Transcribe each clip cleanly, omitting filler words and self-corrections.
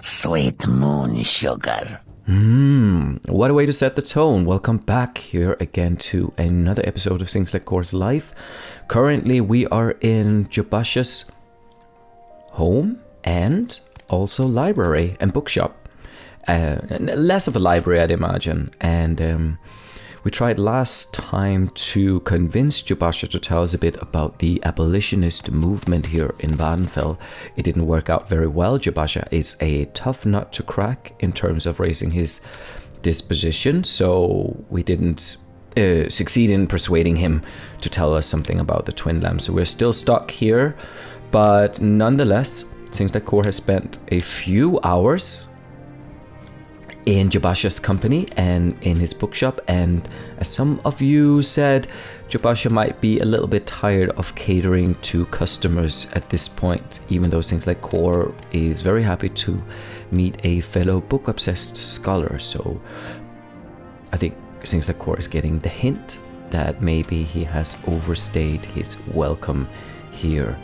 Sweet moon sugar. What a way to set the tone. Welcome back here again to another episode of Things Like Cor's Life. Currently we are in Jasha's home and also library and bookshop. Less of a library, I'd imagine. And we tried last time to convince Jasha to tell us a bit about the abolitionist movement here in Vvardenfell. It didn't work out very well. Jasha is a tough nut to crack in terms of raising his disposition, so we didn't succeed in persuading him to tell us something about the Twin Lamps. So we're still stuck here, but nonetheless, Things Like Cor has spent a few hours in Jasha's company and in his bookshop, and as some of you said, Jasha might be a little bit tired of catering to customers at this point, even though Things Like Cor is very happy to meet a fellow book-obsessed scholar. So I think Things Like Cor is getting the hint that maybe he has overstayed his welcome here.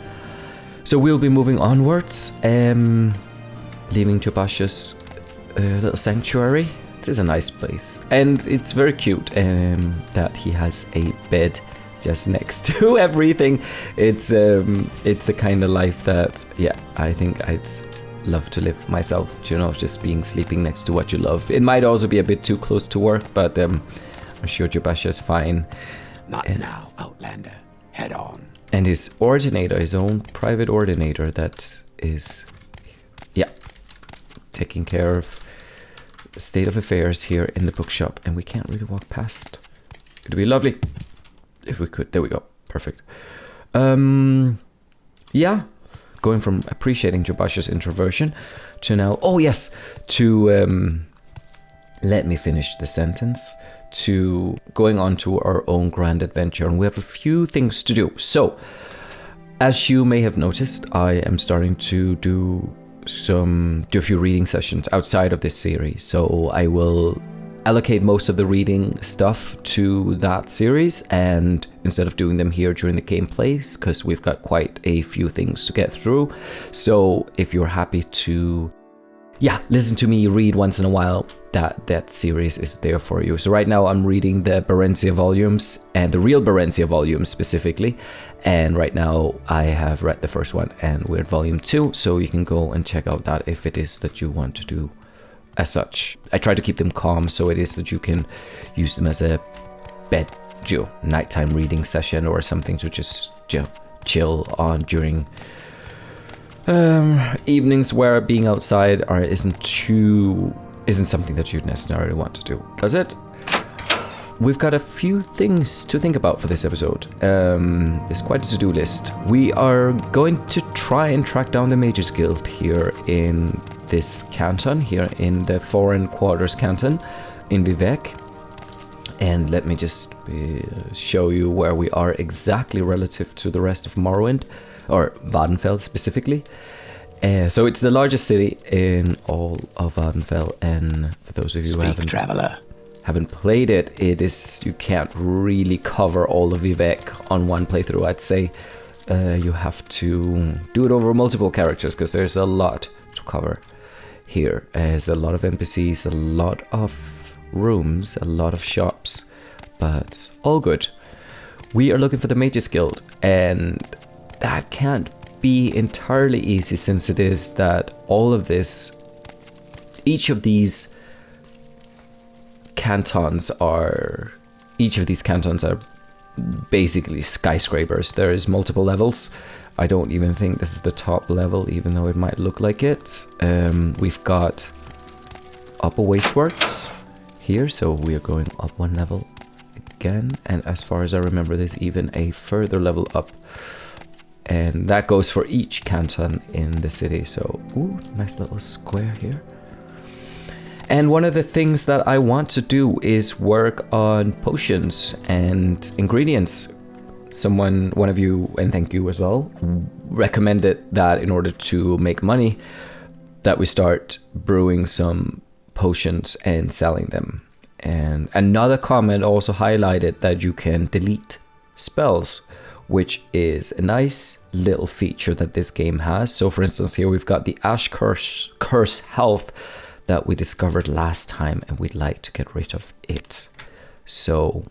So we'll be moving onwards, leaving Jasha's little sanctuary. It is a nice place, and it's very cute that he has a bed just next to everything. It's the kind of life that, yeah, I think I'd love to live myself, just sleeping next to what you love. It might also be a bit too close to work, but I'm sure Jasha's fine. Not now, Outlander. Head on. And his ordinator, his own private ordinator, that is, taking care of the state of affairs here in the bookshop, and we can't really walk past. It'd be lovely if we could. There we go. Perfect. Going from appreciating Jasha's introversion to now, let me finish the sentence, to going on to our own grand adventure, and we have a few things to do. So, as you may have noticed, I am starting to do a few reading sessions outside of this series. So I will allocate most of the reading stuff to that series, and instead of doing them here during the gameplays, because we've got quite a few things to get through. So if you're happy to listen to me read once in a while, that series is there for you. So right now I'm reading the Barentia volumes, and the real Barentia volumes specifically, and right now I have read the first one and we're at volume 2, so you can go and check out that if it is that you want to do as such. I try to keep them calm, so it is that you can use them as a nighttime reading session or something to just chill on during evenings where being outside isn't something that you'd necessarily want to do. That's it. We've got a few things to think about for this episode. There's quite a to-do list. We are going to try and track down the Mages Guild here in this canton, here in the Foreign Quarters canton in Vivec. And let me just show you where we are exactly relative to the rest of Morrowind, or Vvardenfell specifically. So it's the largest city in all of Vvardenfell, and for those of you who haven't played it, you can't really cover all of Vivec on one playthrough. I'd say you have to do it over multiple characters, because there's a lot to cover here. There's a lot of NPCs, a lot of rooms, a lot of shops, but all good. We are looking for the Mages Guild, and that can't be entirely easy, since it is that each of these cantons are basically skyscrapers. There is multiple levels. I don't even think this is the top level, even though it might look like it. We've got Upper Wasteworks here, so we are going up one level again, and as far as I remember, there's even a further level up, and that goes for each canton in the city. So, nice little square here. And one of the things that I want to do is work on potions and ingredients. One of you, and thank you as well, recommended that in order to make money, that we start brewing some potions and selling them. And another comment also highlighted that you can delete spells, which is a nice little feature that this game has. So for instance, here we've got the Ash Curse health that we discovered last time, and we'd like to get rid of it. So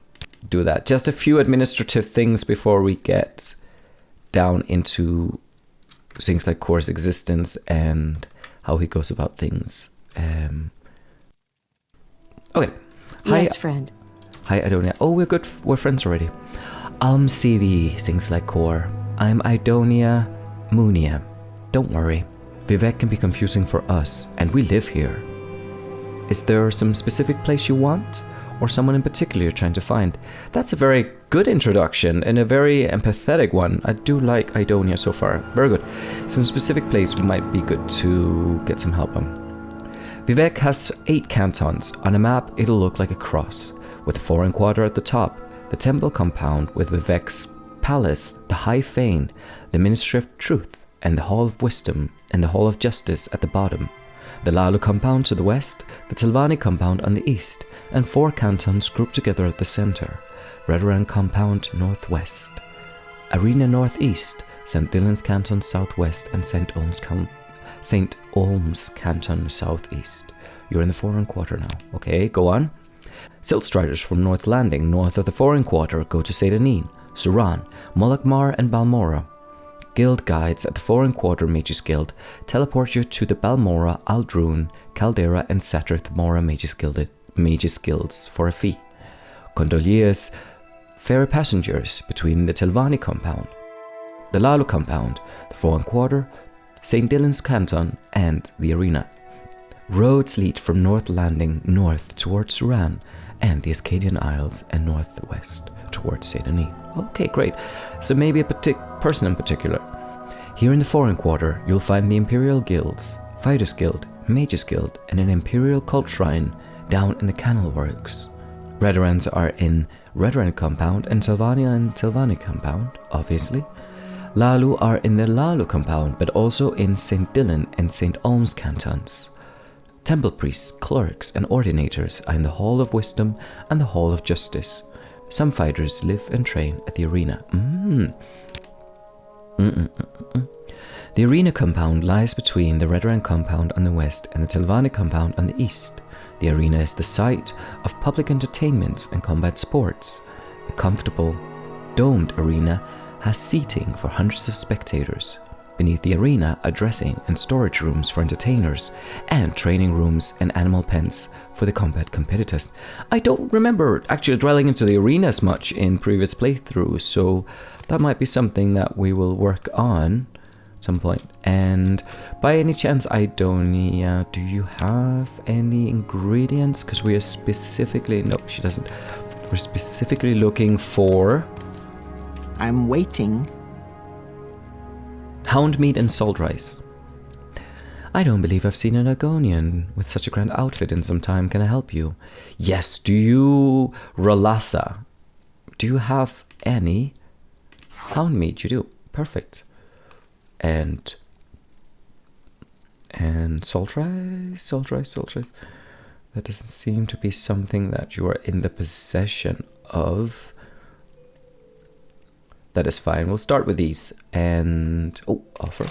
do that. Just a few administrative things before we get down into things like Cor's existence and how he goes about things. Okay. Yes, friend. Hi, Idonia. Oh, we're good. We're friends already. CV, things like Cor. I'm Idonia Munia. Don't worry. Vivec can be confusing for us, and we live here. Is there some specific place you want? Or someone in particular you're trying to find? That's a very good introduction, and a very empathetic one. I do like Idonia so far. Very good. Some specific place might be good to get some help on. Vivec has 8 cantons. On a map, it'll look like a cross, with a foreign quarter at the top, the temple compound with Vivec's palace, the High Fane, the Ministry of Truth, and the Hall of Wisdom, and the Hall of Justice at the bottom, the Lalu compound to the west, the Tilvani compound on the east, and 4 cantons grouped together at the center, Redoran compound northwest, Arena northeast, St. Dylan's canton southwest, and St. Olm's canton southeast. You're in the foreign quarter now. Okay, go on. Silt Striders from North Landing, north of the foreign quarter, go to St. Anin, Suran, Molakmar, and Balmora. Guild guides at the foreign quarter Mages Guild teleport you to the Balmora, Aldrun, Caldera, and Satrith Mora Mages Guilds for a fee. Condoliers ferry passengers between the Tilvani compound, the Lalu compound, the foreign quarter, St. Dylan's canton, and the arena. Roads lead from North Landing north towards Suran and the Ascadian Isles, and northwest towards St. Anin. Okay, great. So maybe a person in particular. Here in the foreign quarter, you'll find the Imperial Guilds, Fighters Guild, Mages Guild, and an Imperial Cult Shrine down in the Canal Works. Redorans are in Redoran compound and Tilvani compound, obviously. Lalu are in the Lalu compound, but also in St. Dylan and St. Olm's cantons. Temple priests, clerics, and ordinators are in the Hall of Wisdom and the Hall of Justice. Some fighters live and train at the arena. The arena compound lies between the Redoran compound on the west and the Tilvani compound on the east. The arena is the site of public entertainments and combat sports. The comfortable, domed arena has seating for hundreds of spectators. Beneath the arena are dressing and storage rooms for entertainers, and training rooms and animal pens for the combat competitors. I don't remember actually dwelling into the arena as much in previous playthroughs, so that might be something that we will work on at some point. And by any chance, Idonia, do you have any ingredients? Because we are specifically... No, she doesn't. We're specifically looking for... I'm waiting. Hound meat and salt rice. I don't believe I've seen an Argonian with such a grand outfit in some time. Can I help you? Yes, do you... Rolassa. Do you have any hound meat? You do. Perfect. And salt rice? That doesn't seem to be something that you are in the possession of. That is fine. We'll start with these. And... Oh, offer.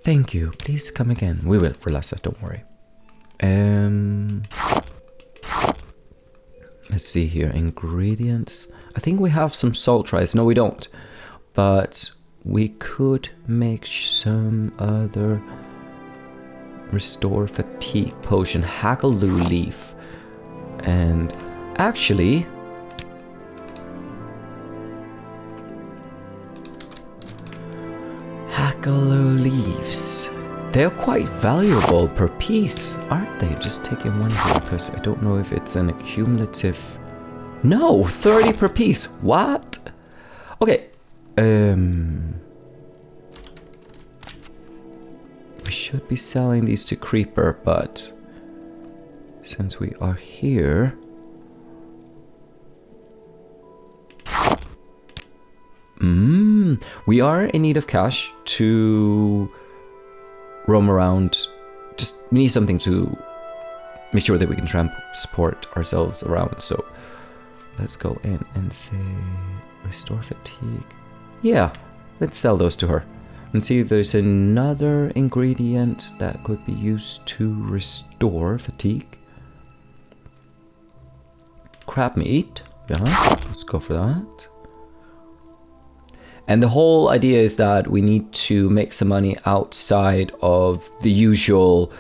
Thank you. Please come again. We will, Rolassa. Don't worry. Let's see here. Ingredients. I think we have some salt rice. No, we don't. But we could make some other... Restore fatigue potion. Hackaloo leaf. And actually... Hackaloo leaves. They're quite valuable per piece, aren't they? Just taking one here because I don't know if it's an accumulative. No, 30 per piece. What? Okay. We should be selling these to Creeper, but since we are here. We are in need of cash to roam around. Just we need something to make sure that we can transport ourselves around. So let's go in and say restore fatigue. Yeah, let's sell those to her. And see if there's another ingredient that could be used to restore fatigue. Crab meat. Yeah, let's go for that. And the whole idea is that we need to make some money outside of the usual.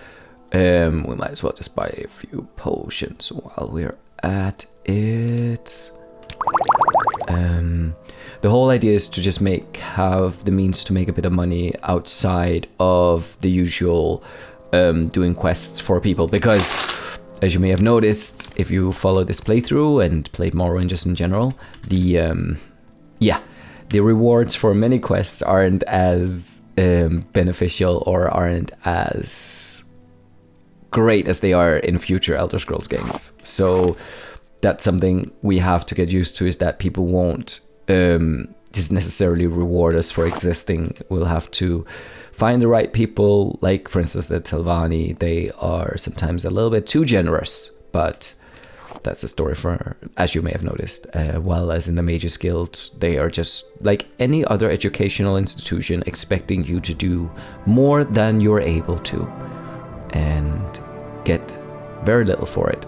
We might as well just buy a few potions while we're at it. The whole idea is to just have the means to make a bit of money outside of the usual doing quests for people, because as you may have noticed if you follow this playthrough and played Morrowind just in general, the rewards for many quests aren't as beneficial or aren't as great as they are in future Elder Scrolls games. So that's something we have to get used to, is that people won't just necessarily reward us for existing. We'll have to find the right people, like for instance the Telvanni. They are sometimes a little bit too generous, but that's a story for, as you may have noticed. While as in the Mages Guild, they are just like any other educational institution, expecting you to do more than you're able to and get very little for it.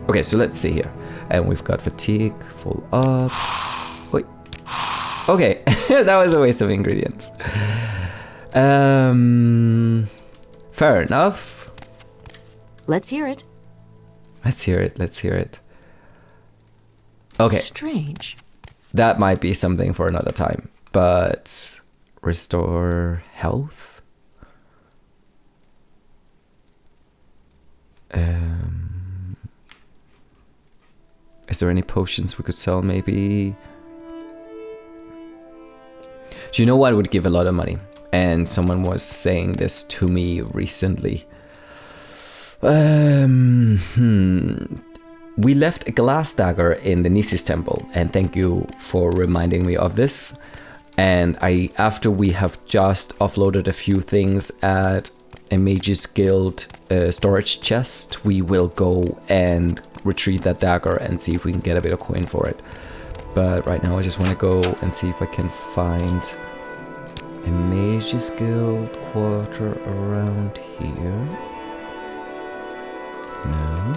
Okay, so let's see here. And we've got fatigue full up. Wait. Okay, that was a waste of ingredients. Fair enough. Let's hear it. Let's hear it. Okay. Strange. That might be something for another time. But restore health. Is there any potions we could sell maybe? Do you know what would give a lot of money? And someone was saying this to me recently. We left a glass dagger in the Gnisis temple, and thank you for reminding me of this. And after we have just offloaded a few things at a Mages Guild storage chest, we will go and retrieve that dagger and see if we can get a bit of coin for it. But right now I just want to go and see if I can find a Mages Guild quarter around here. No.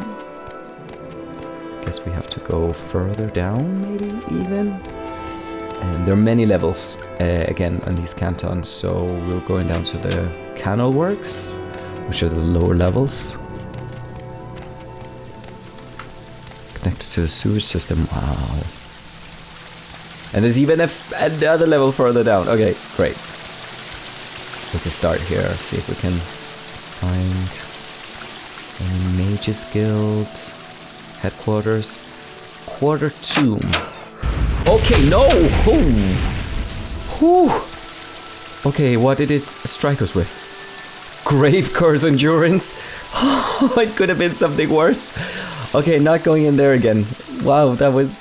Guess we have to go further down, maybe even. And there are many levels again on these cantons, so we're going down to the canal works, which are the lower levels. Connected to the sewage system. Wow. And there's even another level further down. Okay, great. Let's just start here, see if we can find a Mages Guild headquarters. Quarter tomb. Okay, no! Whew. Okay, what did it strike us with? Grave Curse Endurance? It could have been something worse. Okay, not going in there again. Wow, that was...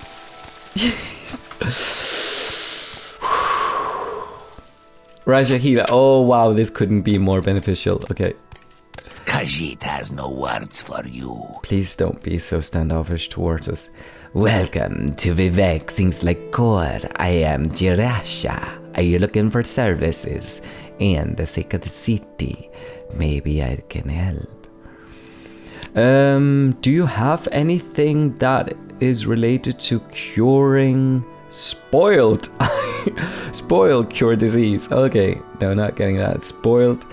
Raja Hila. Oh, wow, this couldn't be more beneficial. Okay. Khajiit has no words for you. Please don't be so standoffish towards us. Welcome to Vivec, Sings Like Cor. I am Jasha. Are you looking for services in the sacred city? Maybe I can help. Do you have anything that is related to curing spoiled? Spoiled cure disease. Okay, no, not getting that. Spoiled.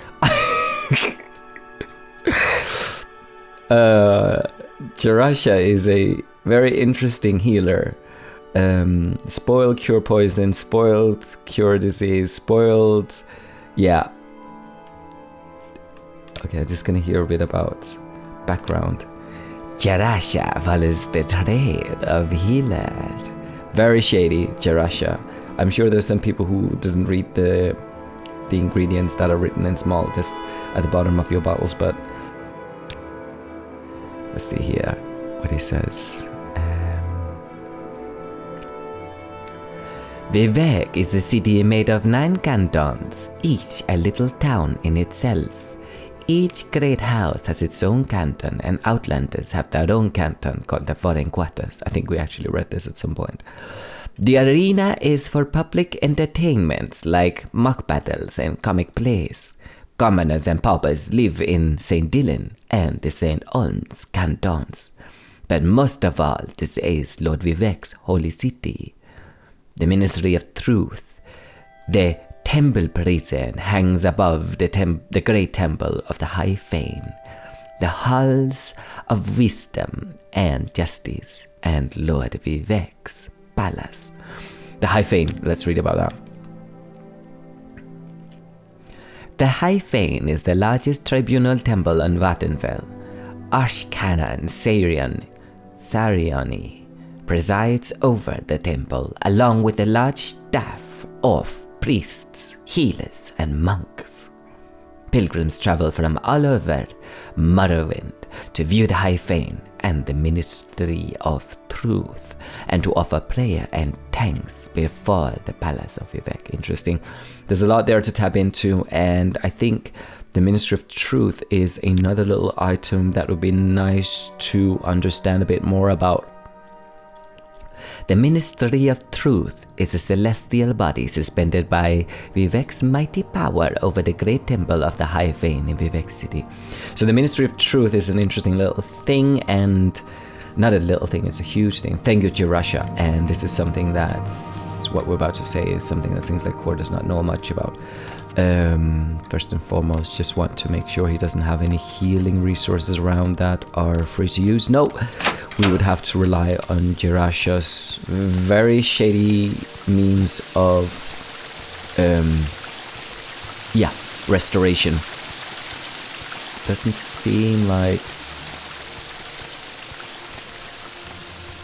Jarasha is a very interesting healer. Spoiled cure poison, spoiled cure disease, spoiled... Yeah. Okay, I'm just gonna hear a bit about background. Jarasha follows the trade of healer. Very shady, Jarasha. I'm sure there's some people who doesn't read the ingredients that are written in small just at the bottom of your bottles, but let's see here what he says. Vivec is a city made of 9 cantons, each a little town in itself. Each great house has its own canton, and Outlanders have their own canton called the Foreign Quarters. I think we actually read this at some point. The arena is for public entertainments like mock battles and comic plays. Commoners and paupers live in St. Dylan and the St. Olms cantons. But most of all, this is Lord Vivec's holy city. The Ministry of Truth, the temple prison, hangs above the great temple of the High Fane, the halls of wisdom and justice, and Lord Vivec's palace. The High Fane, let's read about that. The High Fane is the largest tribunal temple on Vattenfell. Ashkanan Sariani presides over the temple, along with a large staff of priests, healers, and monks. Pilgrims travel from all over Morrowind to view the High Fane and the Ministry of Truth, and to offer prayer and thanks before the Palace of Vivec. Interesting. There's a lot there to tap into, and I think the Ministry of Truth is another little item that would be nice to understand a bit more about. The Ministry of Truth is a celestial body suspended by Vivec's mighty power over the great temple of the High Fane in Vivec City. So the Ministry of Truth is an interesting little thing, and not a little thing, it's a huge thing. Thank you, Jasha. And this is something that's, what we're about to say is something that Things Like Core does not know much about. First and foremost, just want to make sure he doesn't have any healing resources around that are free to use. No, we would have to rely on Jasha's very shady means of, restoration. Doesn't seem like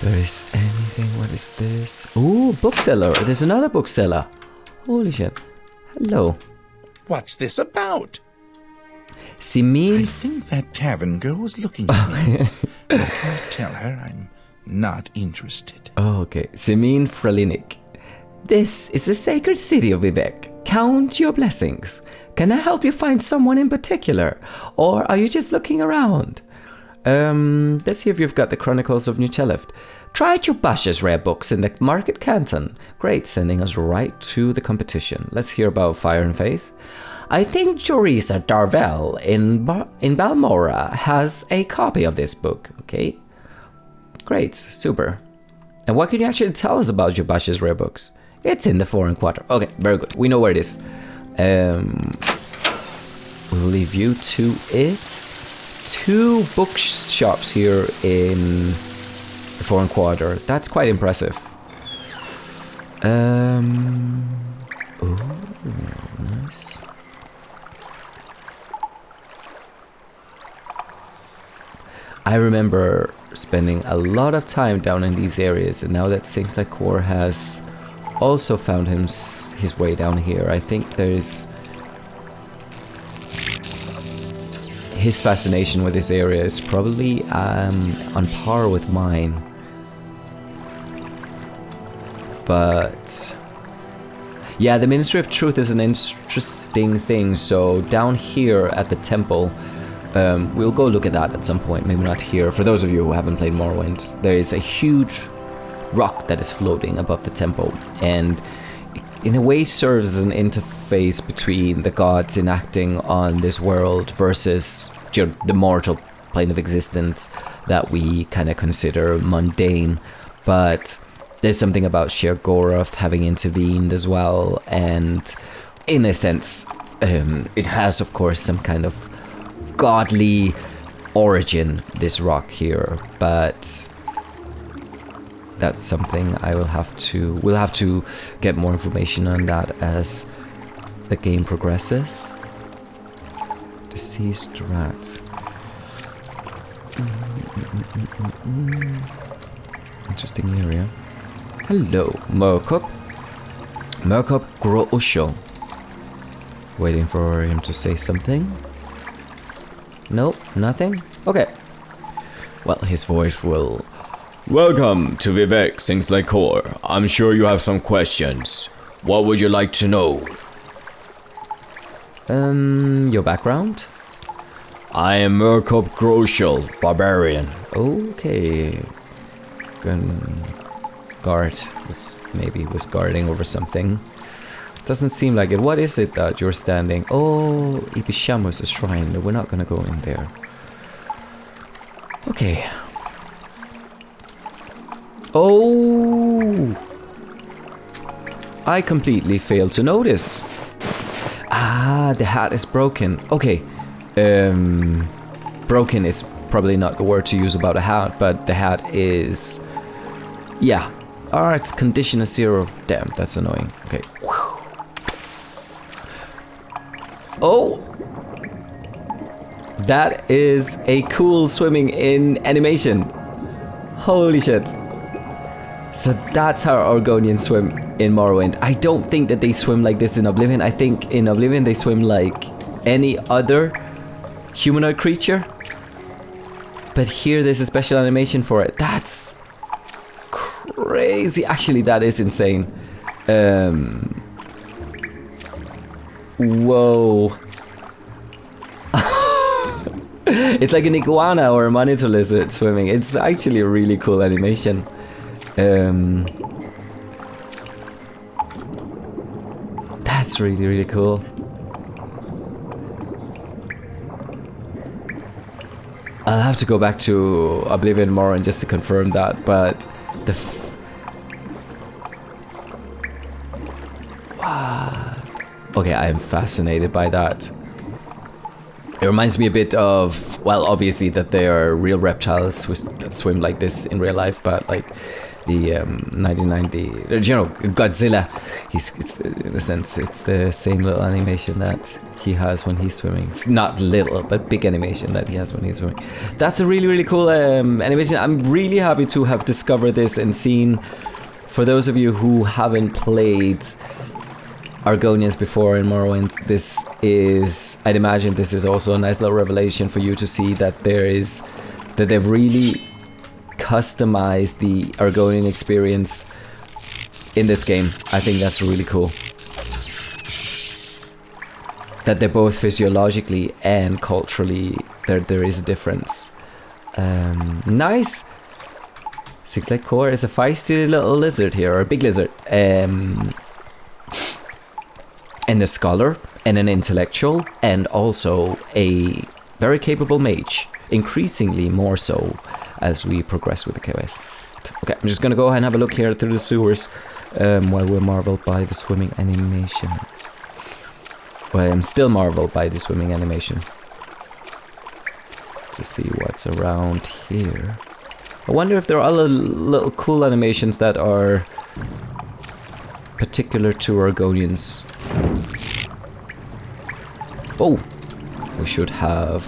there is anything. What is this? Ooh, bookseller. There's another bookseller. Holy shit. Hello. What's this about? Simin. I think that tavern girl was looking at me. But I tell her I'm not interested. Oh, okay. Simin Fralinik. This is the sacred city of Vivec. Count your blessings. Can I help you find someone in particular? Or are you just looking around? Let's see if you've got the Chronicles of Nleft. Try Jasha's rare books in the Market Canton. Great, sending us right to the competition. Let's hear about Fire and Faith. I think Jorisa Darvel in Balmora has a copy of this book. Okay, great, super. And what can you actually tell us about Jasha's rare books? It's in the Foreign Quarter. Okay, very good. We know where it is. We'll leave you to it. 2 bookshops here in the Foreign Quarter. That's quite impressive. Oh, nice. I remember spending a lot of time down in these areas, and now that Things Like Core has also found his way down here, I think there's his fascination with this area is probably on par with mine. But yeah, the Ministry of Truth is an interesting thing. So down here at the temple, we'll go look at that at some point, maybe not here. For those of you who haven't played Morrowind, there is a huge rock that is floating above the temple, and in a way serves as an interface between the gods enacting on this world versus the mortal plane of existence that we kind of consider mundane. But there's something about Sheer Goroth having intervened as well, and in a sense, it has, of course, some kind of godly origin, this rock here, but that's something we'll have to get more information on that as the game progresses. Deceased rat. Interesting area. Hello, Merkup. Merkup Groosho. Waiting for him to say something. Nope, nothing? Okay. Well, his voice will... Welcome to Vivec, Things Like Core. I'm sure you have some questions. What would you like to know? Your background? I am Merkup Groshel, barbarian. Okay. guard was guarding over something. Doesn't seem like it. What is it that you're standing? Oh, Ibishamu's shrine. We're not gonna go in there. Okay. Oh! I completely failed to notice. Ah, the hat is broken. Okay. Broken is probably not the word to use about a hat, but the hat is... Yeah. Its condition is 0. Damn, that's annoying. Okay. Oh! That is a cool swimming in animation. Holy shit. So that's how Argonians swim in Morrowind. I don't think that they swim like this in Oblivion. I think in Oblivion they swim like any other humanoid creature. But here there's a special animation for it. That's crazy. Actually, that is insane. Whoa. It's like an iguana or a monitor lizard swimming. It's actually a really cool animation. That's really, really cool. I'll have to go back to Oblivion more and just to confirm that, but the wow. Okay, I am fascinated by that. It reminds me a bit of, well, obviously that they are real reptiles that swim like this in real life, but like the 1990, you know, Godzilla, it's, in a sense, it's the same little animation that he has when he's swimming. It's not little, but big animation that he has when he's swimming. That's a really, really cool animation. I'm really happy to have discovered this and seen, for those of you who haven't played Argonians before in Morrowind, this is, I'd imagine this is also a nice little revelation for you to see that that they've really customized the Argonian experience in this game. I think that's really cool. That they're both physiologically and culturally, there is a difference. Nice! Six Leg Cor is a feisty little lizard here, or a big lizard. And a scholar, and an intellectual, and also a very capable mage. Increasingly more so as we progress with the quest. Okay, I'm just gonna go ahead and have a look here through the sewers while we're marveled by the swimming animation. Well, I'm still marveled by the swimming animation. To see what's around here. I wonder if there are other little cool animations that are particular to Argonians. Oh! We should have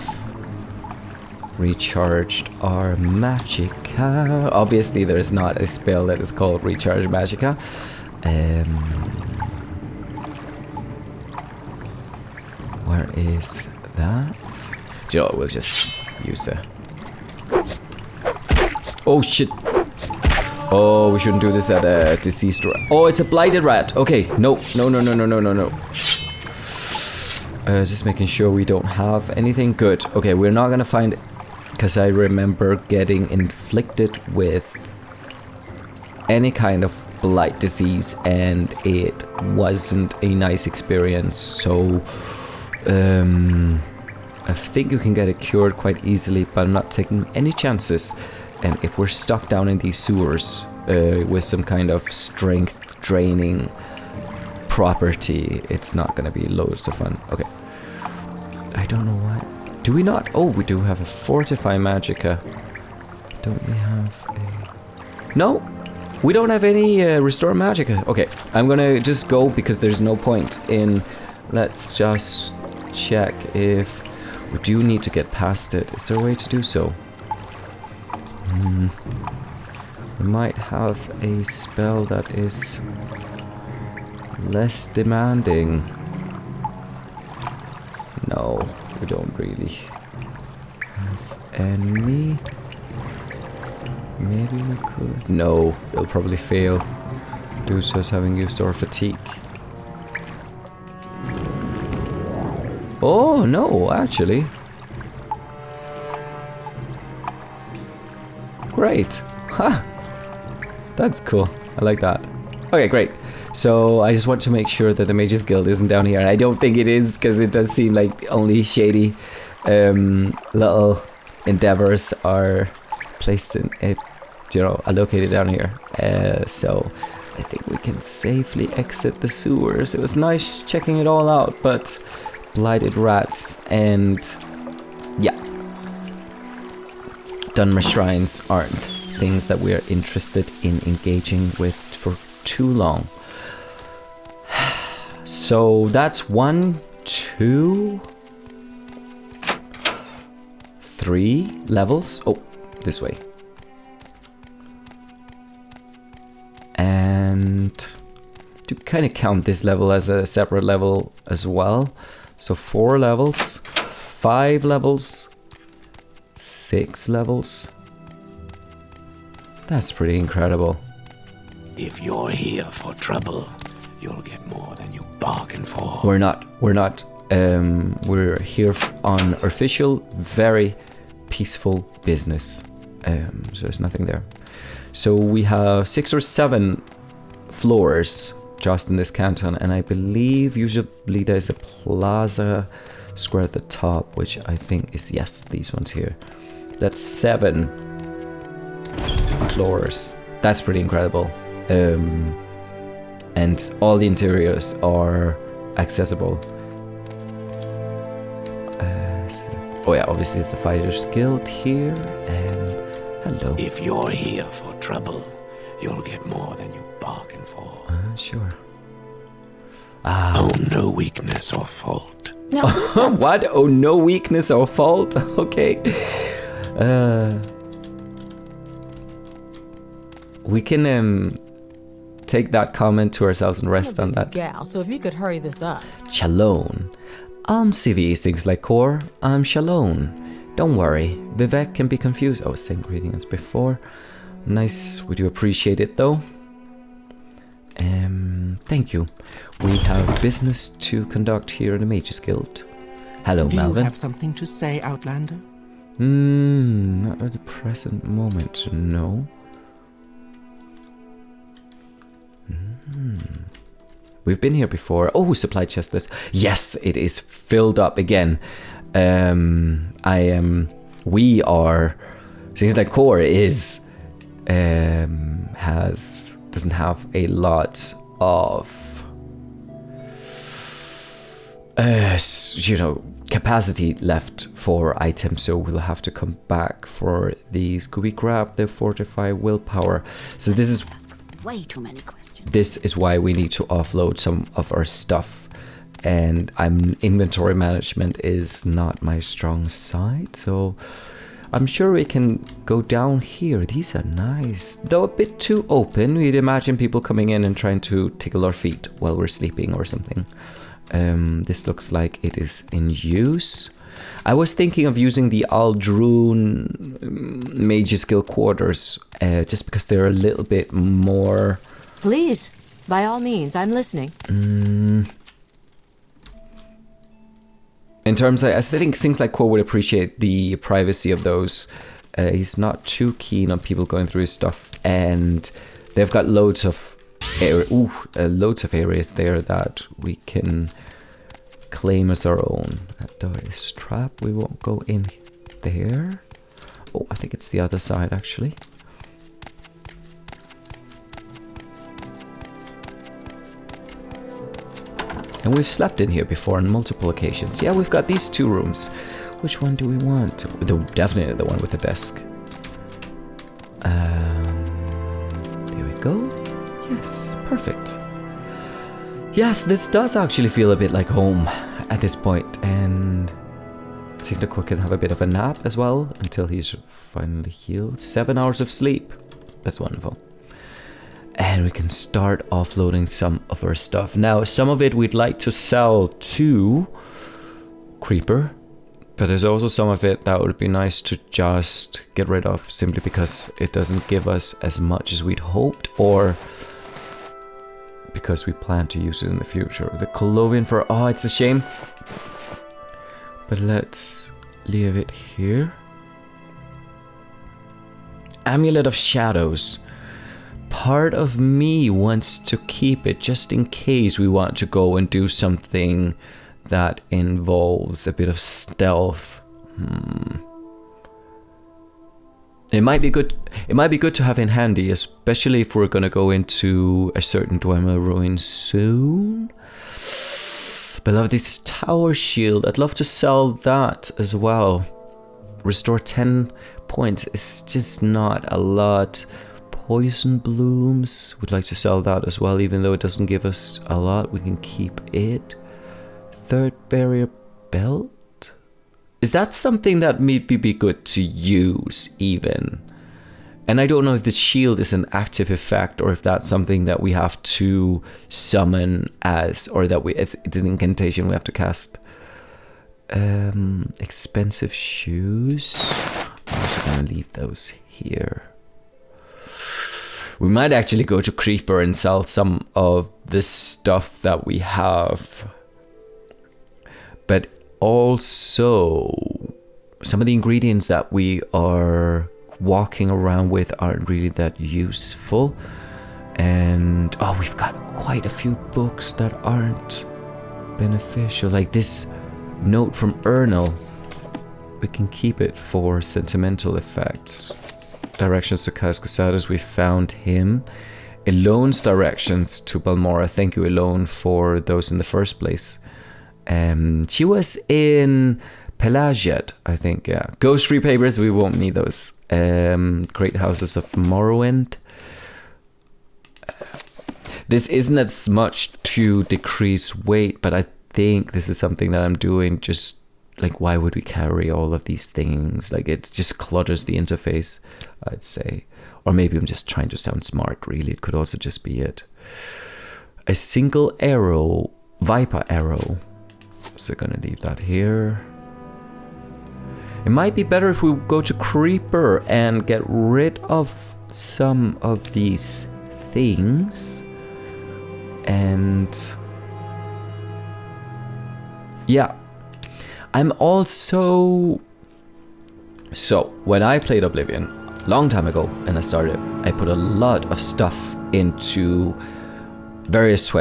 recharged our magicka. Obviously there is not a spell that is called recharge magicka. Where is that? You know, we'll just use a... Oh shit! Oh, we shouldn't do this at a deceased rat. Oh, it's a blighted rat. Okay, no. Just making sure we don't have anything good. Okay, we're not gonna find... Because I remember getting inflicted with any kind of blight disease and it wasn't a nice experience. So, I think you can get it cured quite easily, but I'm not taking any chances. And if we're stuck down in these sewers with some kind of strength draining property, it's not gonna be loads of fun. Okay. I don't know why. Do we not? Oh, we do have a fortify magicka. Don't we have a... No! We don't have any restore magicka. Okay, I'm gonna just go because there's no point in... Let's just check if we do need to get past it. Is there a way to do so? We might have a spell that is less demanding. No, we don't really have any. Maybe we could. No, it'll probably fail due to us having used our fatigue. Oh, no, actually. Great. Ha! That's cool. I like that. Okay, great. So I just want to make sure that the Mages Guild isn't down here. And I don't think it is, because it does seem like only shady little endeavors are placed in it, are located down here. So I think we can safely exit the sewers. It was nice checking it all out, but blighted rats and yeah, Dwemer shrines aren't things that we are interested in engaging with for too long. So that's 1, 2, 3 levels. Oh, this way. And to kind of count this level as a separate level as well. So 4 levels, 5 levels, 6 levels. That's pretty incredible. If you're here for trouble, you'll get more than you bargained for. We're not. We're here on official, very peaceful business. So there's nothing there. So we have 6 or 7 floors just in this canton, and I believe usually there's a plaza square at the top, which I think is, yes, these ones here. That's 7 floors. That's pretty incredible. And all the interiors are accessible. Oh yeah, obviously it's the Fighters Guild here, and hello. If you're here for trouble, you'll get more than you bargained for. Sure. Oh, no weakness or fault. No. What? Oh, no weakness or fault? Okay. We can take that comment to ourselves and rest on that. Gal, so if you could hurry this up. Shalom. CV things like Cor. I'm Shalom. Don't worry, Vivec can be confused. Oh, same greeting as before. Nice, we do appreciate it though. Thank you. We have business to conduct here in the Mages Guild. Hello, Do Melvin. you have something to say, Outlander? Not at the present moment, no. We've been here before. Oh, supply chest list. Yes, it is filled up again. We are. Things like Cor is doesn't have a lot of capacity left for items, so we'll have to come back for these. Could we grab the fortify willpower? So this is Way too many questions. this is why we need to offload some of our stuff, and inventory management is not my strong side, so I'm sure we can go down here. These are nice, though a bit too open. We'd imagine people coming in and trying to tickle our feet while we're sleeping or something. This looks like it is in use. I was thinking of using the Aldrune Mages Guild quarters, just because they're a little bit more... Please, by all means, I'm listening. In terms of, I think things like Cor would appreciate the privacy of those. He's not too keen on people going through his stuff, and they've got loads of areas there that we can claim as our own. That door is trapped. We won't go in there. Oh, I think it's the other side actually. And we've slept in here before on multiple occasions. Yeah, we've got these 2 rooms. Which one do we want? Definitely the one with the desk. There we go. Yes, perfect. Yes, this does actually feel a bit like home at this point, and I think the Cor can have a bit of a nap as well until he's finally healed. 7 hours of sleep. That's wonderful. And we can start offloading some of our stuff. Now, some of it we'd like to sell to Creeper, but there's also some of it that would be nice to just get rid of, simply because it doesn't give us as much as we'd hoped, or because we plan to use it in the future. The Colovian for... Oh, it's a shame. But let's leave it here. Amulet of Shadows. part of me wants to keep it just in case we want to go and do something that involves a bit of stealth. It might be good. It might be good to have in handy, especially if we're going to go into a certain Dwemer ruin soon. But I love this tower shield. I'd love to sell that as well. Restore 10 points. It's just not a lot. Poison blooms. Would like to sell that as well, even though it doesn't give us a lot. We can keep it. Third barrier belt. Is that something that maybe be good to use even? And I don't know if the shield is an active effect or if that's something that we have to summon as, or that it's an incantation we have to cast. Expensive shoes. I'm also gonna leave those here. We might actually go to Creeper and sell some of the stuff that we have. But also, some of the ingredients that we are walking around with aren't really that useful. And oh, we've got quite a few books that aren't beneficial. Like this note from Ernal. We can keep it for sentimental effects. Directions to Cascasadas, we found him. Elone's directions to Balmora. Thank you, Elone, for those in the first place. She was in Pelagiad, I think, yeah. Ghost free papers, we won't need those. Great Houses of Morrowind. This isn't as much to decrease weight, but I think this is something that I'm doing just like, why would we carry all of these things? Like, it just clutters the interface, I'd say. Or maybe I'm just trying to sound smart, really. It could also just be it. A single arrow, Viper arrow. So gonna leave that here. It might be better if we go to Creeper and get rid of some of these things. And yeah, I'm also... So, when I played Oblivion, a long time ago, and I put a lot of stuff into various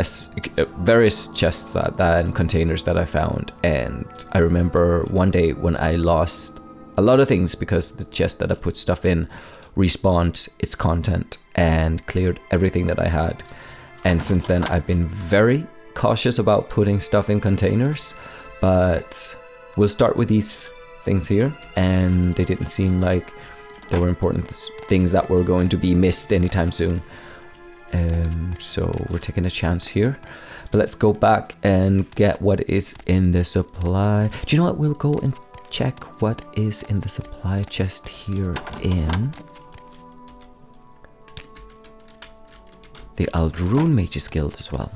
chests and containers that I found. And I remember one day when I lost a lot of things because the chest that I put stuff in respawned its content and cleared everything that I had. And since then, I've been very cautious about putting stuff in containers, but we'll start with these things here, and they didn't seem like they were important things that were going to be missed anytime soon. So we're taking a chance here. But let's go back and get what is in the supply. Do you know what? We'll go and check what is in the supply chest here in the Aldrune Mages Guild as well.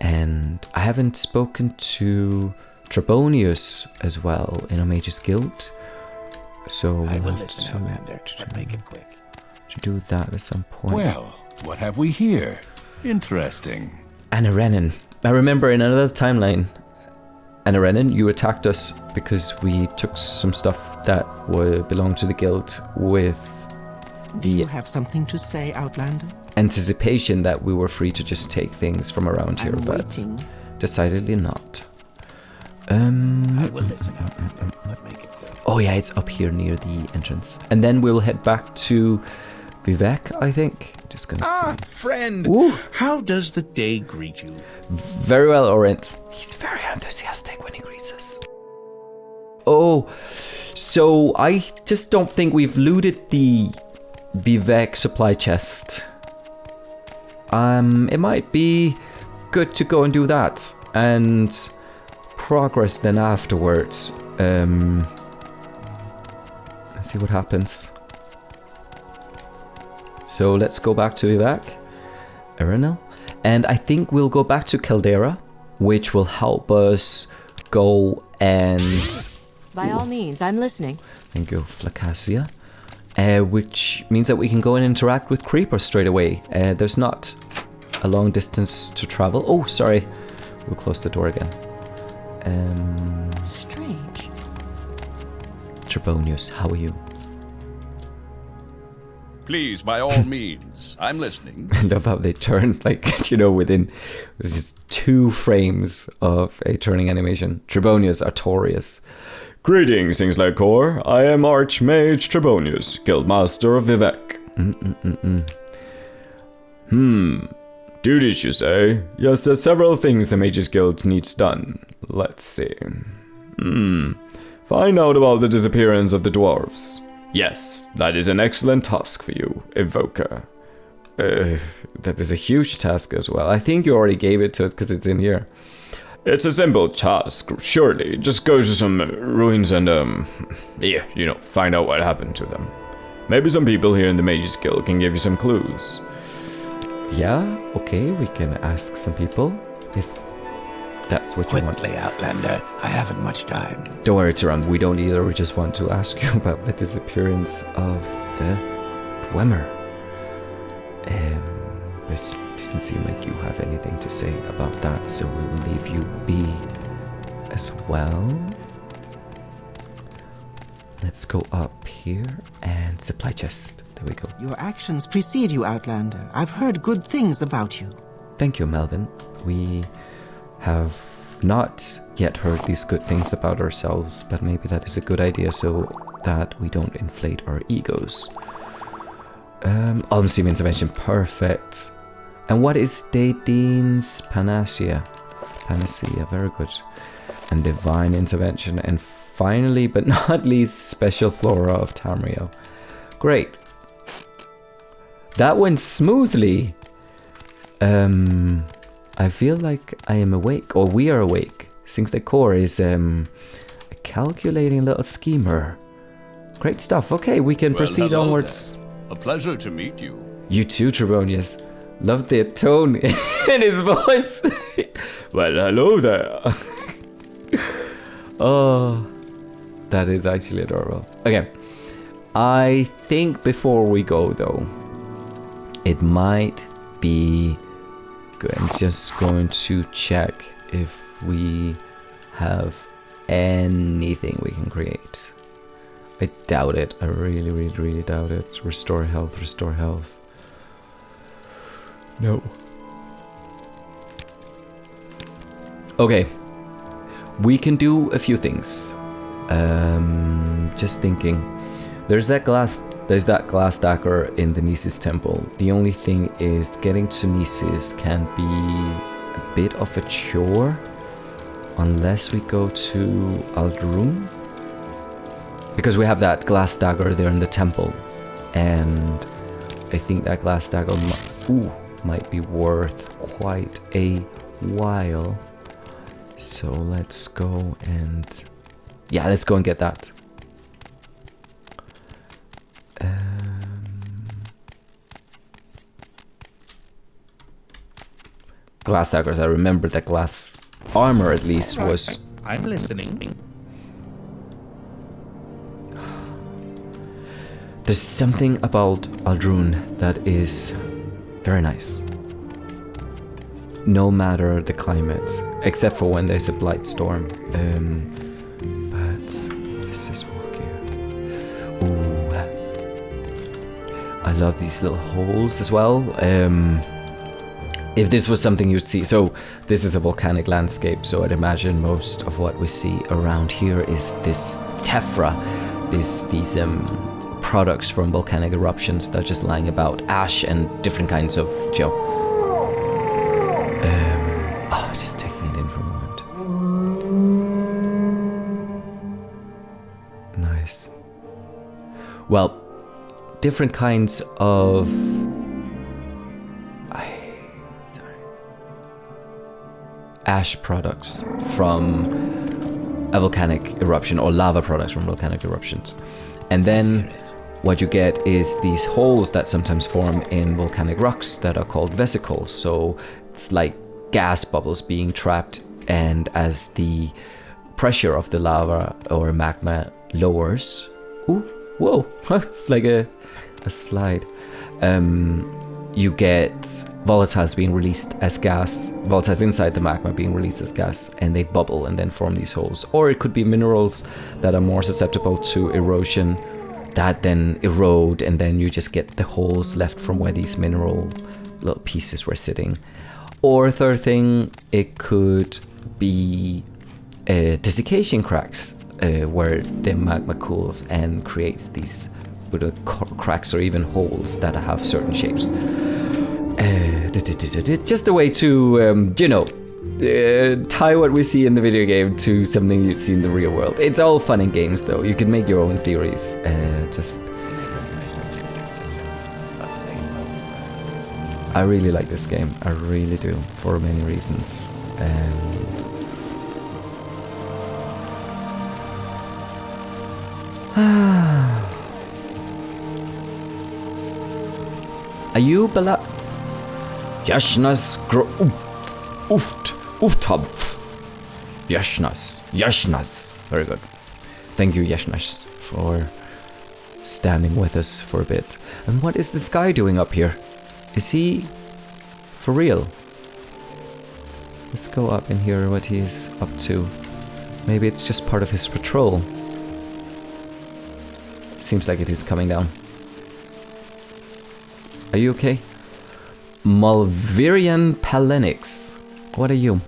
And I haven't spoken to Trebonius as well in a Mages Guild. So I will we'll listen, Outlander, but make it quick. To do that at some point. Well, what have we here? Interesting. Anarenin. I remember in another timeline, Anarenin, you attacked us because we took some stuff that belonged to the guild with Do you have something to say, Outlander? anticipation that we were free to just take things from around here, I'm but waiting. decidedly not. I will listen, Outlander, but make it quick. Oh yeah, it's up here near the entrance. And then we'll head back to Vivec, I think. Just gonna see. Friend, Ooh. how does the day greet you? Very well, Orient. He's very enthusiastic when he greets us. Oh, so I just don't think we've looted the Vivec supply chest. It might be good to go and do that and progress then afterwards. Let's see what happens. So let's go back to Vivec, Erinal, and I think we'll go back to Caldera, which will help us go and... By all means, I'm listening. Thank you, Flacasia. Which means that we can go and interact with Creeper straight away. There's not a long distance to travel. Oh, sorry. We'll close the door again. Strange. Trebonius, how are you? Please, by all means. I'm listening. I love how they turn, like, within just 2 frames of a turning animation. Trebonius Artorius. Greetings, things like Cor. I am Archmage Trebonius, Guildmaster of Vivec. Duties, you say? Yes, there's several things the Mages Guild needs done. Let's see. Find out about the disappearance of the dwarves. Yes, that is an excellent task for you, Evoker. That is a huge task as well. I think you already gave it to us because it's in here. It's a simple task, surely. Just go to some ruins and, find out what happened to them. Maybe some people here in the Mages Guild can give you some clues. Yeah, okay, we can ask some people if that's what you want. Quickly, Outlander. I haven't much time. Don't worry, Tyrann, we don't either. We just want to ask you about the disappearance of the Dwemer. But it doesn't seem like you have anything to say about that, so we will leave you be as well. Let's go up here and supply chest. There we go. Your actions precede you, Outlander. I've heard good things about you. Thank you, Melvin. We have not yet heard these good things about ourselves, but maybe that is a good idea so that we don't inflate our egos. Almsteam intervention, perfect. And what is Dadine's Panacea? Panacea, very good. And divine intervention, and finally, but not least, special flora of Tamriel. Great. That went smoothly. I feel like I am awake, or we are awake. Since the Cor is a calculating little schemer. Great stuff. Okay, we can proceed onwards. Then. A pleasure to meet you. You too, Trebonius. Love the tone in his voice. Well, hello there. Oh, that is actually adorable. Okay, I think before we go though, it might be good. I'm just going to check if we have anything we can create. I doubt it. I really, really, really doubt it. Restore health, restore health. No. Okay. We can do a few things. Just thinking. There's that glass dagger in the Gnisis temple. The only thing is getting to Gnisis can be a bit of a chore unless we go to Aldrun. Because we have that glass dagger there in the temple, and I think that glass dagger might be worth quite a while. So let's go and let's go and get that. Glass daggers. I remember that glass armor at least was. I'm listening. There's something about Aldrun that is very nice. No matter the climate, except for when there's a blight storm. But let's just walk here. Ooh, I love these little holes as well. If this was something you'd see, so this is a volcanic landscape, so I'd imagine most of what we see around here is this tephra, these products from volcanic eruptions that are just lying about, ash and different kinds of just taking it in for a moment. Nice. Well, different kinds of ash products from a volcanic eruption, or lava products from volcanic eruptions. And then what you get is these holes that sometimes form in volcanic rocks that are called vesicles. So it's like gas bubbles being trapped, and as the pressure of the lava or magma lowers, it's like a slide. You get volatiles being released as gas, volatiles inside the magma being released as gas, and they bubble and then form these holes. Or it could be minerals that are more susceptible to erosion that then erode, and then you just get the holes left from where these mineral little pieces were sitting. Or third thing, it could be desiccation cracks, where the magma cools and creates these little cracks or even holes that have certain shapes. Just a way to, tie what we see in the video game to something you'd see in the real world. It's all fun and games, though. You can make your own theories. I really like this game. I really do, for many reasons. Are you Bala? Yashnas Uftampf. Yashnas. Very good. Thank you, Yashnas, for standing with us for a bit. And what is this guy doing up here? Is he for real? Let's go up and hear what he's up to. Maybe it's just part of his patrol. Seems like it is coming down. Are you okay? Malverian Palenix. What are you?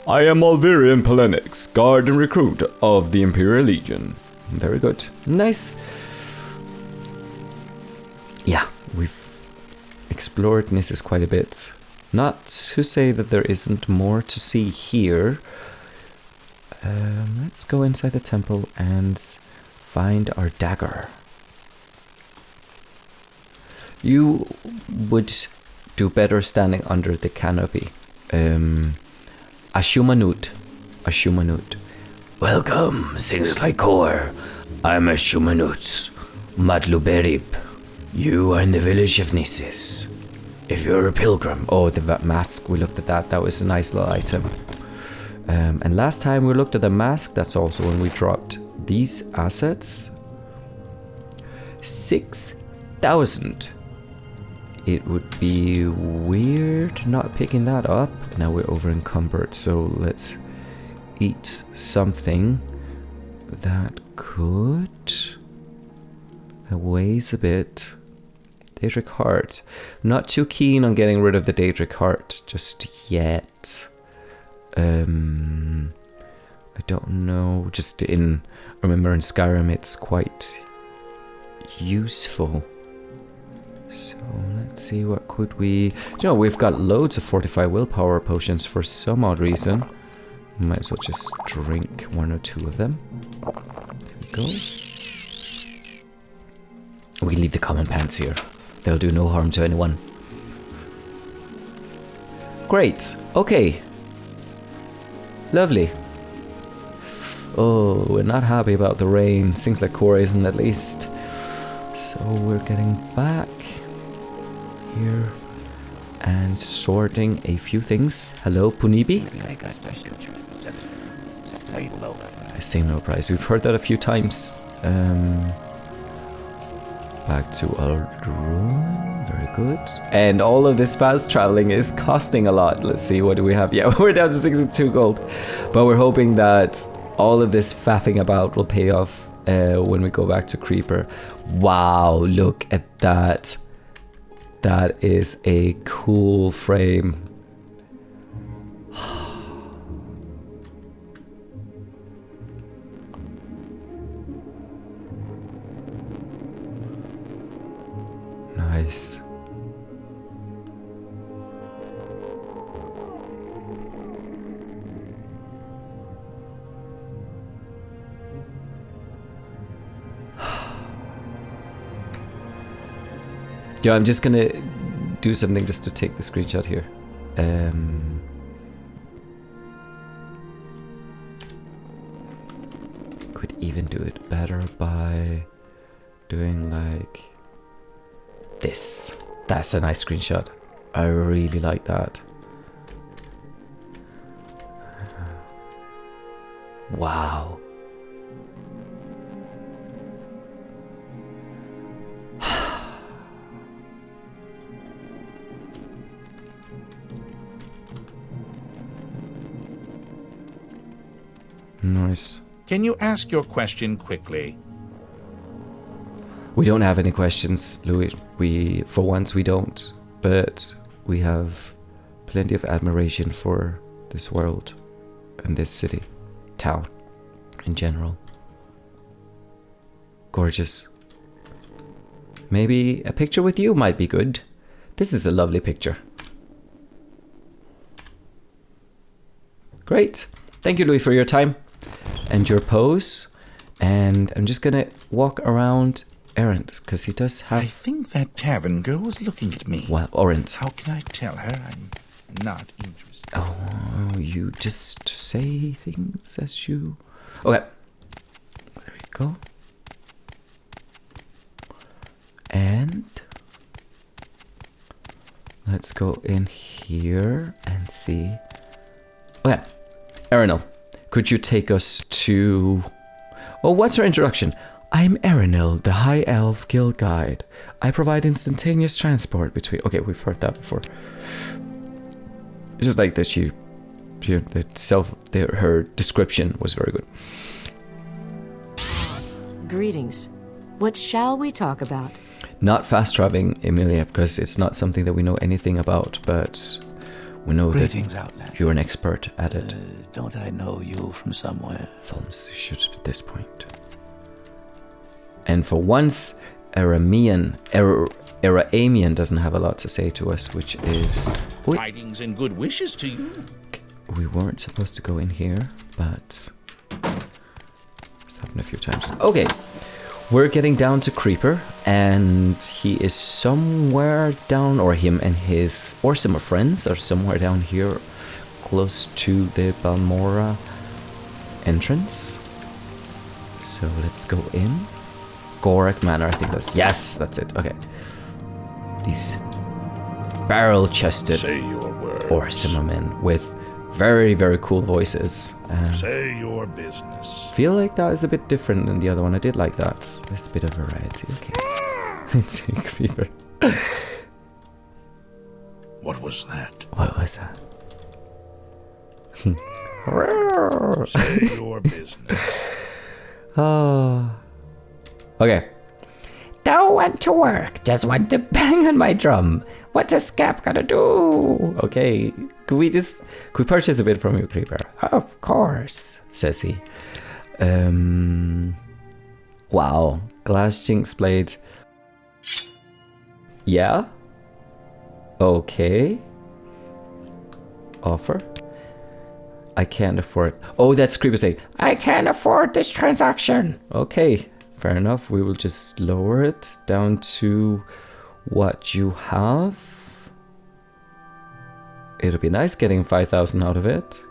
I am Malverian Palenix, guard and recruit of the Imperial Legion. Very good. Nice. Yeah, we've explored Gnisis quite a bit. Not to say that there isn't more to see here. Let's go inside the temple and find our dagger. You would do better standing under the canopy. Ashumanut. Welcome, things like Cor. I'm Ashumanut, Madluberib. You are in the village of Gnisis. If you're a pilgrim. Oh, the mask, we looked at that. That was a nice little item. And last time we looked at the mask, that's also when we dropped these assets. 6,000. It would be weird not picking that up. Now we're over encumbered, so let's eat something that could... It weighs a bit. Daedric Heart. Not too keen on getting rid of the Daedric Heart just yet. I don't know. Just remember in Skyrim it's quite useful. So let's see, what could we... we've got loads of fortified willpower potions for some odd reason. Might as well just drink one or two of them. There we go. We leave the common pants here. They'll do no harm to anyone. Great. Okay. Lovely. Oh, we're not happy about the rain. Seems like Cor isn't, at least. So we're getting back here and sorting a few things. Hello, Punibi. Same no price. We've heard that a few times. Back to Aldrun. Very good. And all of this fast traveling is costing a lot. Let's see, what do we have? Yeah, we're down to 62 gold. But we're hoping that all of this faffing about will pay off when we go back to Creeper. Wow, look at that. That is a cool frame. Nice. Yeah, I'm just gonna do something just to take the screenshot here. Could even do it better by doing like this. That's a nice screenshot. I really like that. Wow. Nice. Can you ask your question quickly? We don't have any questions, Louis. For once, we don't. But we have plenty of admiration for this world and this city, town, in general. Gorgeous. Maybe a picture with you might be good. This is a lovely picture. Great. Thank you, Louis, for your time and your pose. And I'm just gonna walk around Errant, because he does have... I think that tavern girl was looking at me. Well, Orant. How can I tell her I'm not interested? Oh, you just say things as you... Okay. There we go. And... let's go in here and see... Okay. Erinel, could you take us to... Oh, what's her introduction? I'm Erinel, the High Elf Guild Guide. I provide instantaneous transport between... Okay, we've heard that before. It's just like that her description was very good. Greetings. What shall we talk about? Not fast traveling, Emilia, because it's not something that we know anything about, but we know Greetings, that Outlander. you're an expert at it. Don't I know you from somewhere? Films should at this point. And for once, Aramean doesn't have a lot to say to us, which is... Tidings and good wishes to you. We weren't supposed to go in here, but... it's happened a few times. Okay, we're getting down to Creeper, and he is somewhere down, or him and his... or some friends are somewhere down here, close to the Balmora entrance. So let's go in. Gorak Manor, I think that's... yes, that's it. Okay. These barrel-chested Orsimermen with very, very cool voices. Say your business. Feel like that is a bit different than the other one. I did like that. There's a bit of variety. Okay. It's a creeper. What was that? What was that? Say your business. Oh. Okay. Don't want to work, just want to bang on my drum. What's a scap gonna do? Okay. Could we purchase a bit from you, Creeper? Of course, Says he. Wow. Glass Jinx Blade. Yeah? Okay. Offer? I can't afford... oh, that's Creeper saying, I can't afford this transaction. okay. Fair enough. We will just lower it down to what you have. It'll be nice getting 5,000 out of it.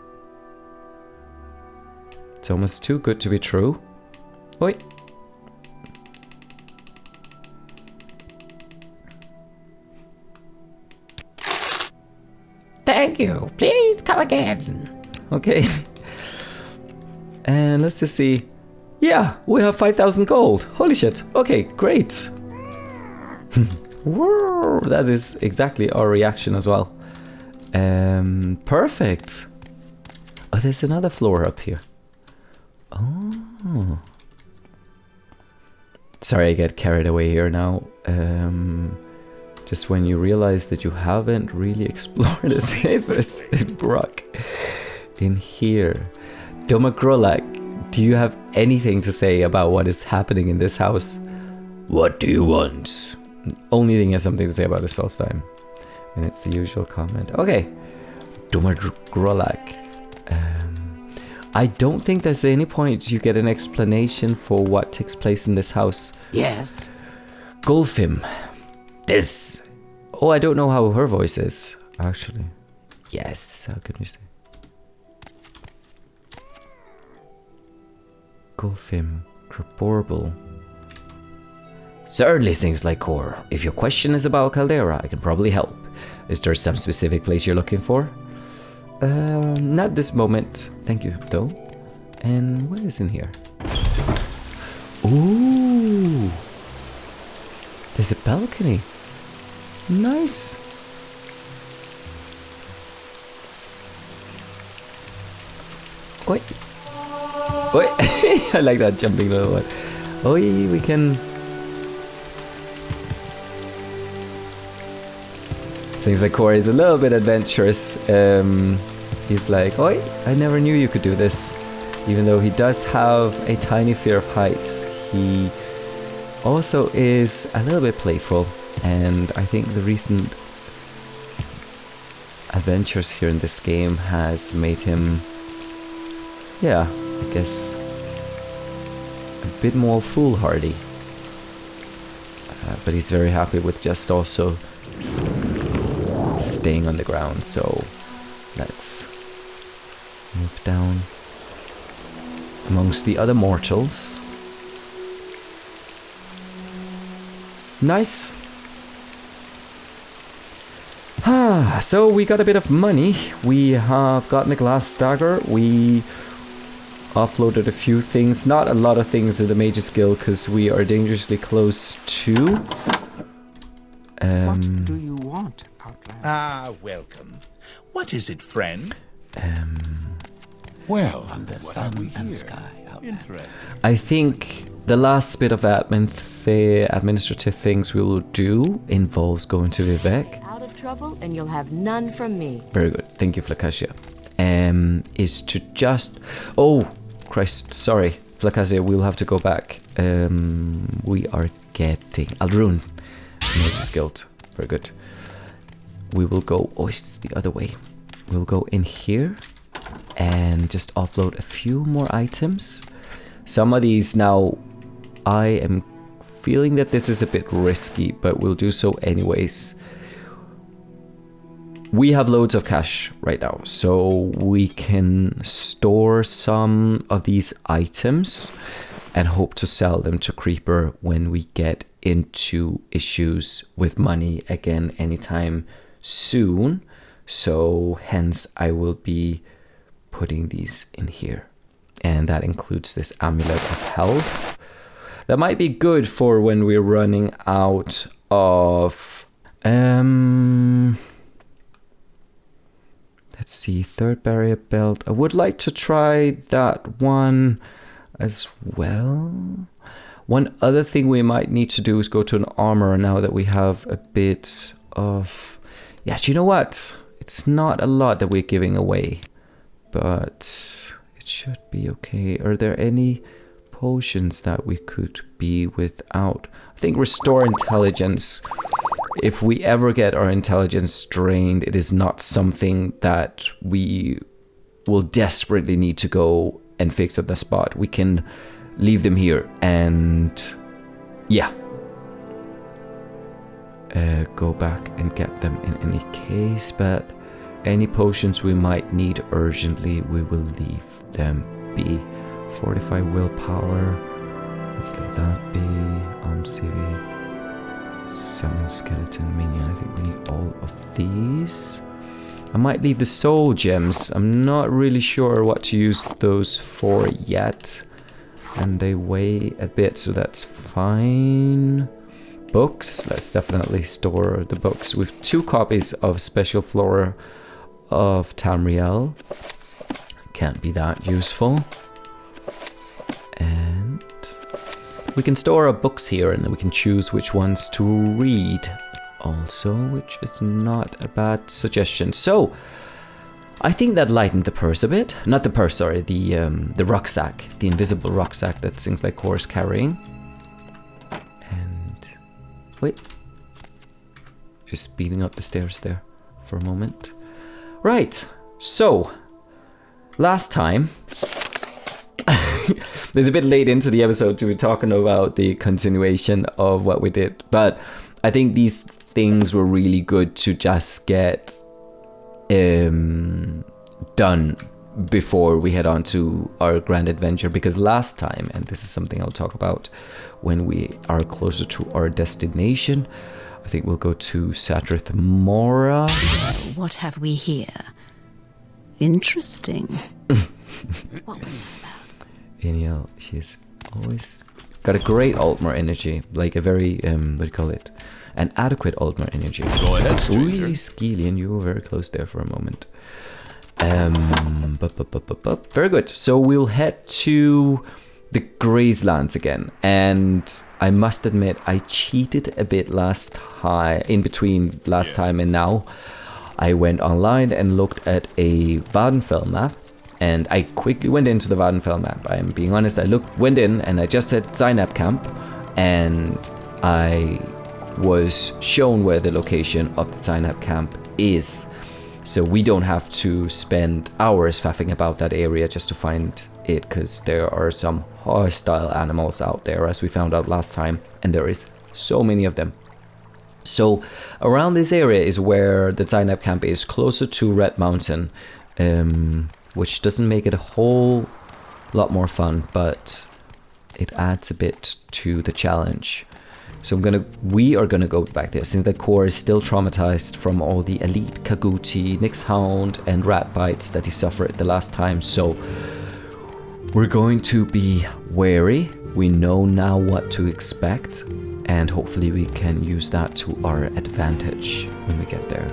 It's almost too good to be true. Wait. Thank you. Please come again. Okay. And let's just see. Yeah, we have 5,000 gold. Holy shit. Okay, great. Whoa, that is exactly our reaction as well. Perfect. Oh, there's another floor up here. Oh. Sorry, I get carried away here now. Just when you realize that you haven't really explored this Brock in here. Domagrolak, do you have anything to say about what is happening in this house? What do you want? Only thing has something to say about the Solstheim. And it's the usual comment. Okay. Domagrolak. I don't think there's any point you get an explanation for what takes place in this house. Yes. Gulfim. This. Oh, I don't know how her voice is, actually. Yes, how can we say? Gulfim. Kraborbal. Certainly, things like Cor. If your question is about Caldera, I can probably help. Is there some specific place you're looking for? Not this moment. Thank you, though. And what is in here? Ooh. There's a balcony. Nice. Wait. Wait. I like that jumping little one. Oh, we can Seems like Cor is a little bit adventurous. He's like, oi, I never knew you could do this. Even though he does have a tiny fear of heights, he also is a little bit playful. And I think the recent adventures here in this game has made him, yeah, I guess, a bit more foolhardy. But he's very happy with just also staying on the ground. So let's move down amongst the other mortals. Nice. So we got a bit of money. We have gotten a glass dagger. We offloaded a few things. Not a lot of things in the Mage's Guild because we are dangerously close to. What do you want, Outlander? Ah, welcome. What is it, friend? Well, Under what sun have we and here? sky. Outlander. Interesting. I think the last bit of administrative things we will do involves going to Vivec. Out of trouble, and you'll have none from me. Very good. Thank you, Flakasia. Is to just... Oh, Christ. Sorry. Flakasia, we'll have to go back. We are getting... Aldrun. Mage's Guild. Very good. We will go... Oh, it's the other way. We'll go in here and just offload a few more items. Some of these now, I am feeling that this is a bit risky, but we'll do so anyways. We have loads of cash right now, so we can store some of these items and hope to sell them to Creeper when we get into issues with money again anytime soon. So hence I will be putting these in here. And that includes this Amulet of Health. That might be good for when we're running out of... let's see, third barrier belt. I would like to try that one as well. One other thing we might need to do is go to an armorer now that we have a bit of... Yeah, you know what? It's not a lot that we're giving away, but it should be okay. Are there any potions that we could be without? I think restore intelligence. If we ever get our intelligence drained, it is not something that we will desperately need to go and fix at the spot. We can leave them here and yeah, go back and get them in any case. But any potions we might need urgently, we will leave them be. Fortify willpower, let's leave that be. CV, summon skeleton minion. I think we need all of these. I might leave the soul gems. I'm not really sure what to use those for yet, and they weigh a bit, so that's fine. Books, let's definitely store the books. With 2 copies of Special Flora of Tamriel. Can't be that useful. And we can store our books here, and then we can choose which ones to read also, which is not a bad suggestion. So I think that lightened the purse a bit. Not the purse, sorry, the rucksack, the invisible rucksack that things like Cor is carrying. And wait, just speeding up the stairs there for a moment. Right, so last time, there's a bit late into the episode to be talking about the continuation of what we did, but I think these things were really good to just get done before we head on to our grand adventure, because last time, and this is something I'll talk about when we are closer to our destination, I think we'll go to Satrith Mora. What have we here? Interesting. What was that about? Eniel, she's always got a great Altmer energy, like a very, what do you call it? An adequate Altmer energy. Go ahead, stranger. Ooh, Skelian, you were very close there for a moment. Very good. So we'll head to the Gracelands again, and I must admit I cheated a bit last time, in between last time and now. I went online and looked at a Vattenfell map, and I quickly went into the Vattenfell map. I'm being honest, went in and I just said Zainab camp, and I was shown where the location of the Zainab camp is. So we don't have to spend hours faffing about that area just to find it, because there are some hostile animals out there, as we found out last time, and there is so many of them. So around this area is where the Zainab camp is, closer to Red Mountain, which doesn't make it a whole lot more fun, but it adds a bit to the challenge. So we are gonna go back there, since the Cor is still traumatized from all the elite Kaguti, Nyx Hound, and rat bites that he suffered the last time. So we're going to be wary. We know now what to expect, and hopefully we can use that to our advantage when we get there.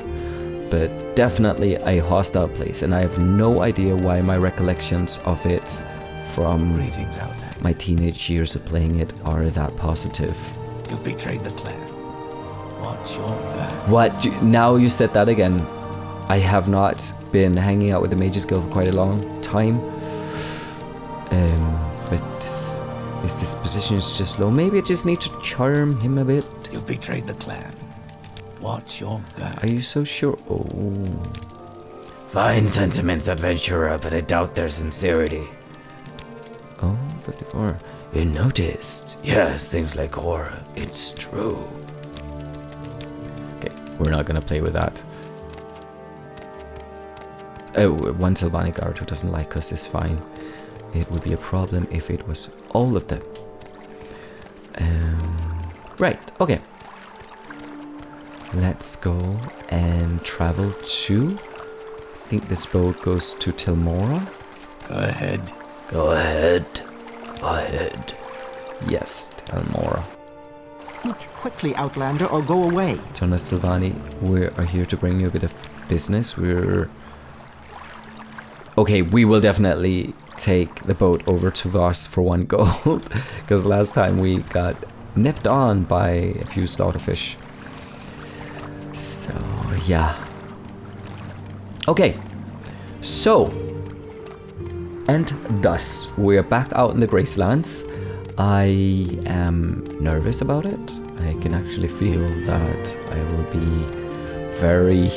But definitely a hostile place, and I have no idea why my recollections of it from my teenage years of playing it are that positive. You've betrayed the clan. Watch your back. What? Now you said that again. I have not been hanging out with the Mages Guild for quite a long time. But his disposition is just low. Maybe I just need to charm him a bit. You've betrayed the clan. Watch your back. Are you so sure? Oh. Fine sentiments, adventurer, but I doubt their sincerity. Oh, but you are. You noticed? Yes, things like horror. It's true. Okay, we're not gonna play with that. Oh, one Sylvanic guard who doesn't like us is fine. It would be a problem if it was all of them. Right, okay. Let's go and travel to... I think this boat goes to Tilmora. Go ahead. Go ahead. Go ahead. Yes, Tilmora. Speak quickly, Outlander, or go away. Jonas Sylvani, we are here to bring you a bit of business. Okay, we will definitely take the boat over to Voss for 1 gold, because last time we got nipped on by a few slaughterfish. So, yeah. Okay, so, and thus, we're back out in the Gracelands. I am nervous about it. I can actually feel that I will be very,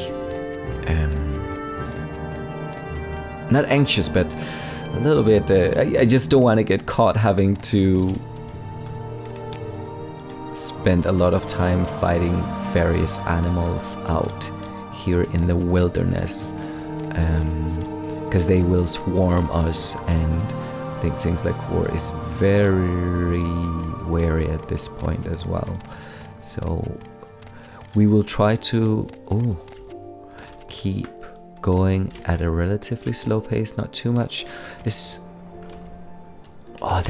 not anxious, but a little bit, I just don't want to get caught having to spend a lot of time fighting various animals out here in the wilderness, because they will swarm us, and I think things like Cor is very wary at this point as well. So we will try to keep going at a relatively slow pace, not too much. The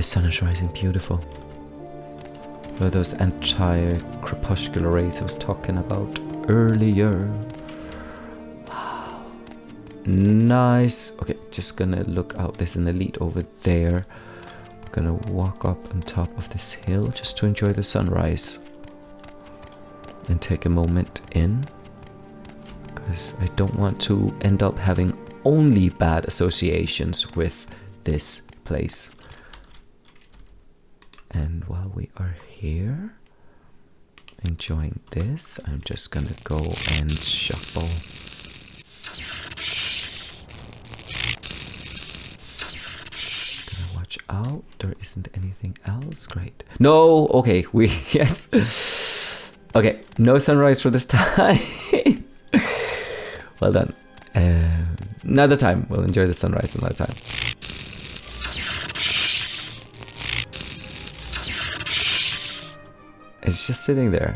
sun is rising, beautiful. Those anti-crepuscular rays I was talking about earlier. Wow. Nice. Okay, just gonna look out. There's an elite over there. I'm gonna walk up on top of this hill just to enjoy the sunrise. And take a moment in. Because I don't want to end up having only bad associations with this place. And while we are here, enjoying this, I'm just gonna go and shuffle. Gonna watch out, there isn't anything else. Great. No, okay, yes. Okay, no sunrise for this time. Well done. Another time, we'll enjoy the sunrise another time. It's just sitting there.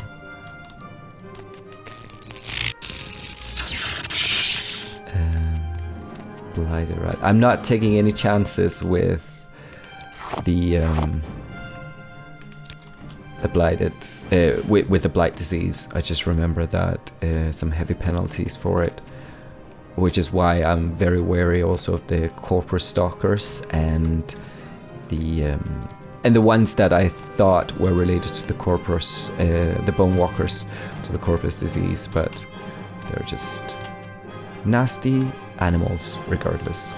Blighted rat. I'm not taking any chances with the blighted with the blight disease. I just remember that some heavy penalties for it, which is why I'm very wary also of the corporate stalkers and and the ones that I thought were related to the corpus, the bone walkers, to the corpus disease, but they're just nasty animals regardless.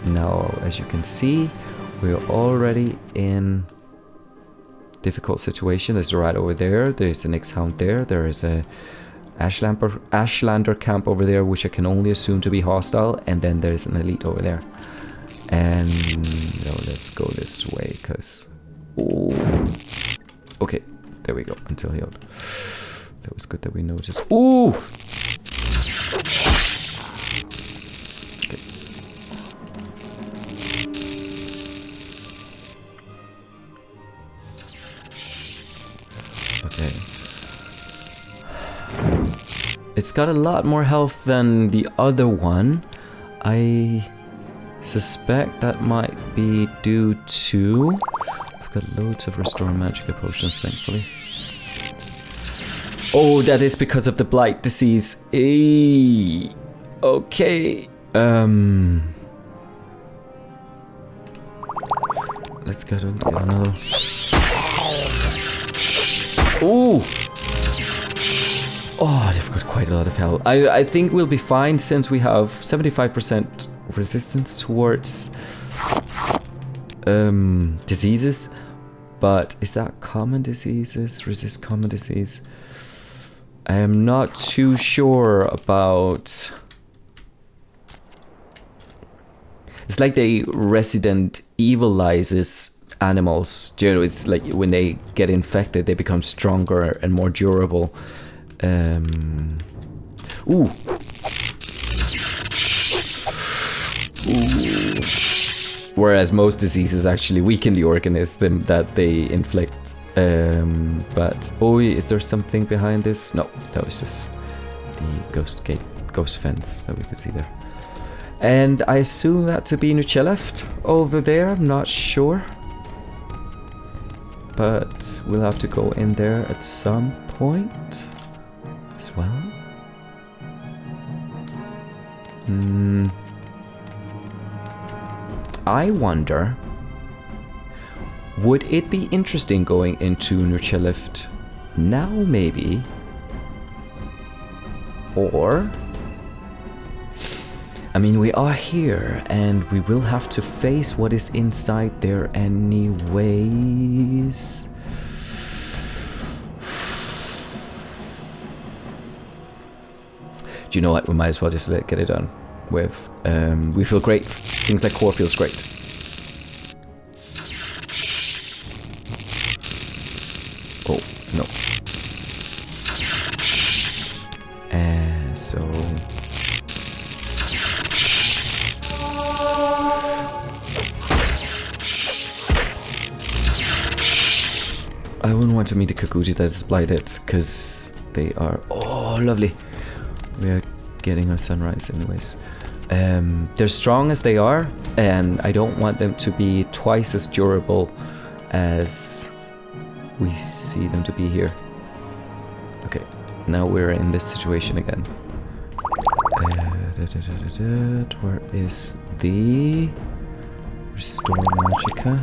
Now, as you can see, we're already in difficult situation. There's a rat over there, there's an X-Hound there is a Ashlander camp over there, which I can only assume to be hostile, and then there's an elite over there. And no, let's go this way, because... Okay, there we go, until healed. That was good that we noticed. Ooh! Okay. It's got a lot more health than the other one. I suspect that might be due to... I've got loads of Restore Magica potions, thankfully. Oh, that is because of the Blight disease. Eee. Okay. Let's get another... Ooh! Oh, they've got quite a lot of health. I think we'll be fine since we have 75% resistance towards diseases. But is that common diseases? Resist common disease? I am not too sure about... It's like they Resident Evilizes animals. You know, it's like when they get infected, they become stronger and more durable. Ooh. Whereas most diseases actually weaken the organism that they inflict. But oh, is there something behind this? No, that was just the ghost fence that we could see there. And I assume that to be Nleft over there. I'm not sure, but we'll have to go in there at some point as well. I wonder, would it be interesting going into Nleft now, maybe? Or, I mean, we are here and we will have to face what is inside there anyways. Do you know what? We might as well just get it done with. We feel great. Things like Cor feels great. Oh, no. So... I wouldn't want to meet a Kakuji that is blighted, because they are... Oh, lovely. We are getting our sunrise anyways. They're strong as they are, and I don't want them to be twice as durable as we see them to be here. Okay, now we're in this situation again. Where is the Restore Magica?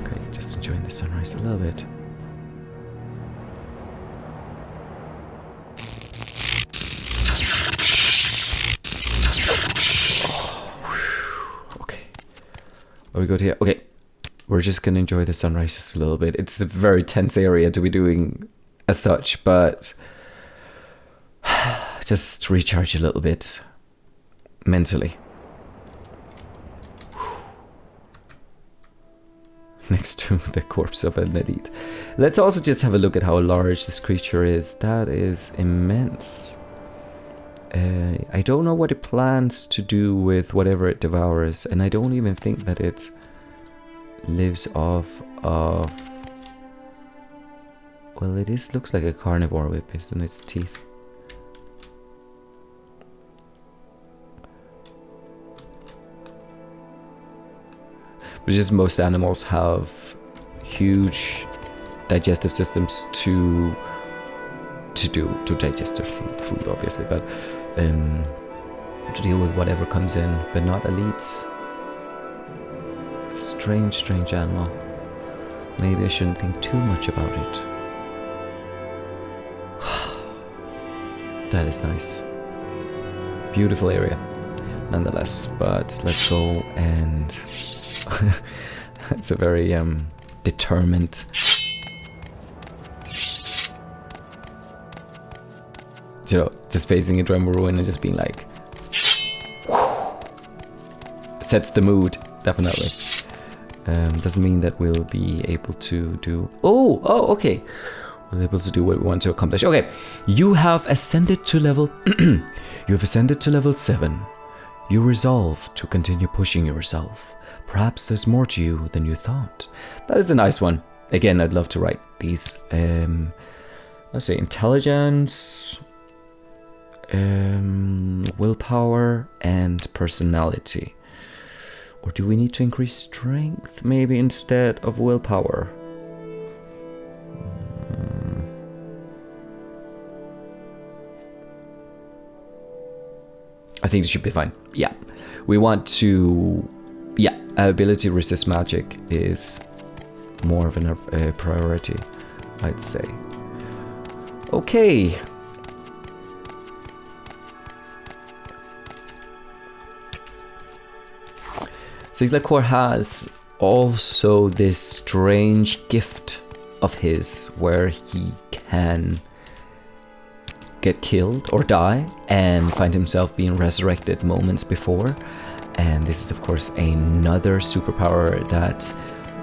Okay, just enjoying the sunrise a little bit. Oh, we go to here. Okay, we're just gonna enjoy the sunrise just a little bit. It's a very tense area to be doing as such, but just recharge a little bit mentally. Next to the corpse of an elite. Let's also just have a look at how large this creature is. That is immense. I don't know what it plans to do with whatever it devours, and I don't even think that it lives off of... Well, it looks like a carnivore with based on its teeth. But just most animals have huge digestive systems to digest their food, obviously, but to deal with whatever comes in, but not elites. Strange, strange animal. Maybe I shouldn't think too much about it. That is nice. Beautiful area, nonetheless. But let's go and... It's a very determined... You know, just facing a Dwemer ruin and just being like... Sets the mood, definitely. Doesn't mean that we'll be able to do... Oh, okay. We're able to do what we want to accomplish. Okay, you have ascended to level... You have ascended to level 7. You resolve to continue pushing yourself. Perhaps there's more to you than you thought. That is a nice one. Again, I'd love to write these. Let's say intelligence, willpower, and personality. Or do we need to increase strength maybe instead of willpower? I think it should be fine. Yeah. We want to... Yeah, ability to resist magic is more of a priority, I'd say. Okay. Seems like Cor has also this strange gift of his where he can get killed or die and find himself being resurrected moments before. And this is of course another superpower that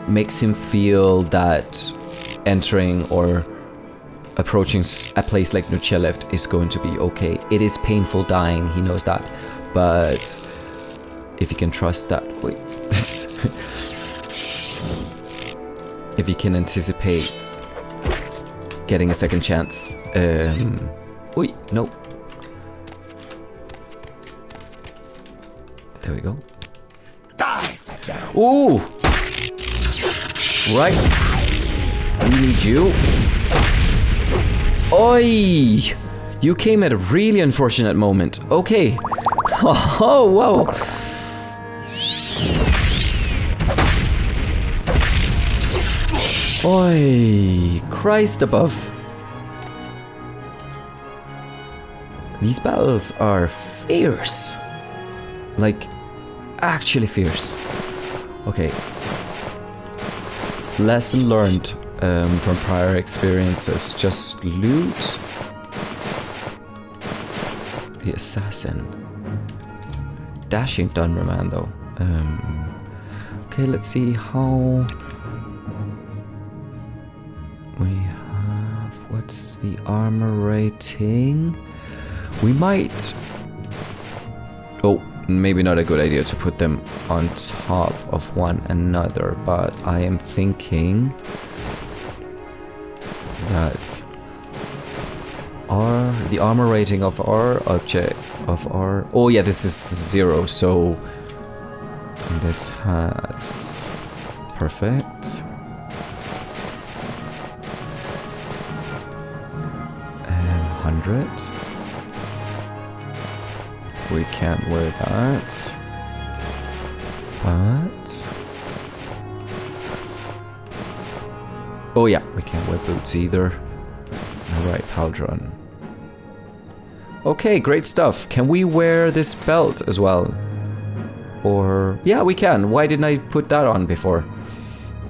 makes him feel that entering or approaching a place like Nleft is going to be okay. It is painful dying, he knows that, but if you can trust that, wait, if you can anticipate getting a second chance, wait, no. There we go. Ooh! Right. We need you. Oi! You came at a really unfortunate moment. Okay. Oh, wow. Oi! Christ above. These battles are fierce. Like, actually fierce. Okay. Lesson learned from prior experiences. Just loot the assassin. Dashing Dwemer man though. Okay, let's see how we have. What's the armor rating? We might... Oh, maybe not a good idea to put them on top of one another, but I am thinking that the armor rating of our object, oh yeah, this is 0, so this has perfect. 100. We can't wear that, but... Oh yeah, we can't wear boots either. Alright, Pauldron. Okay, great stuff. Can we wear this belt as well? Or... yeah, we can. Why didn't I put that on before?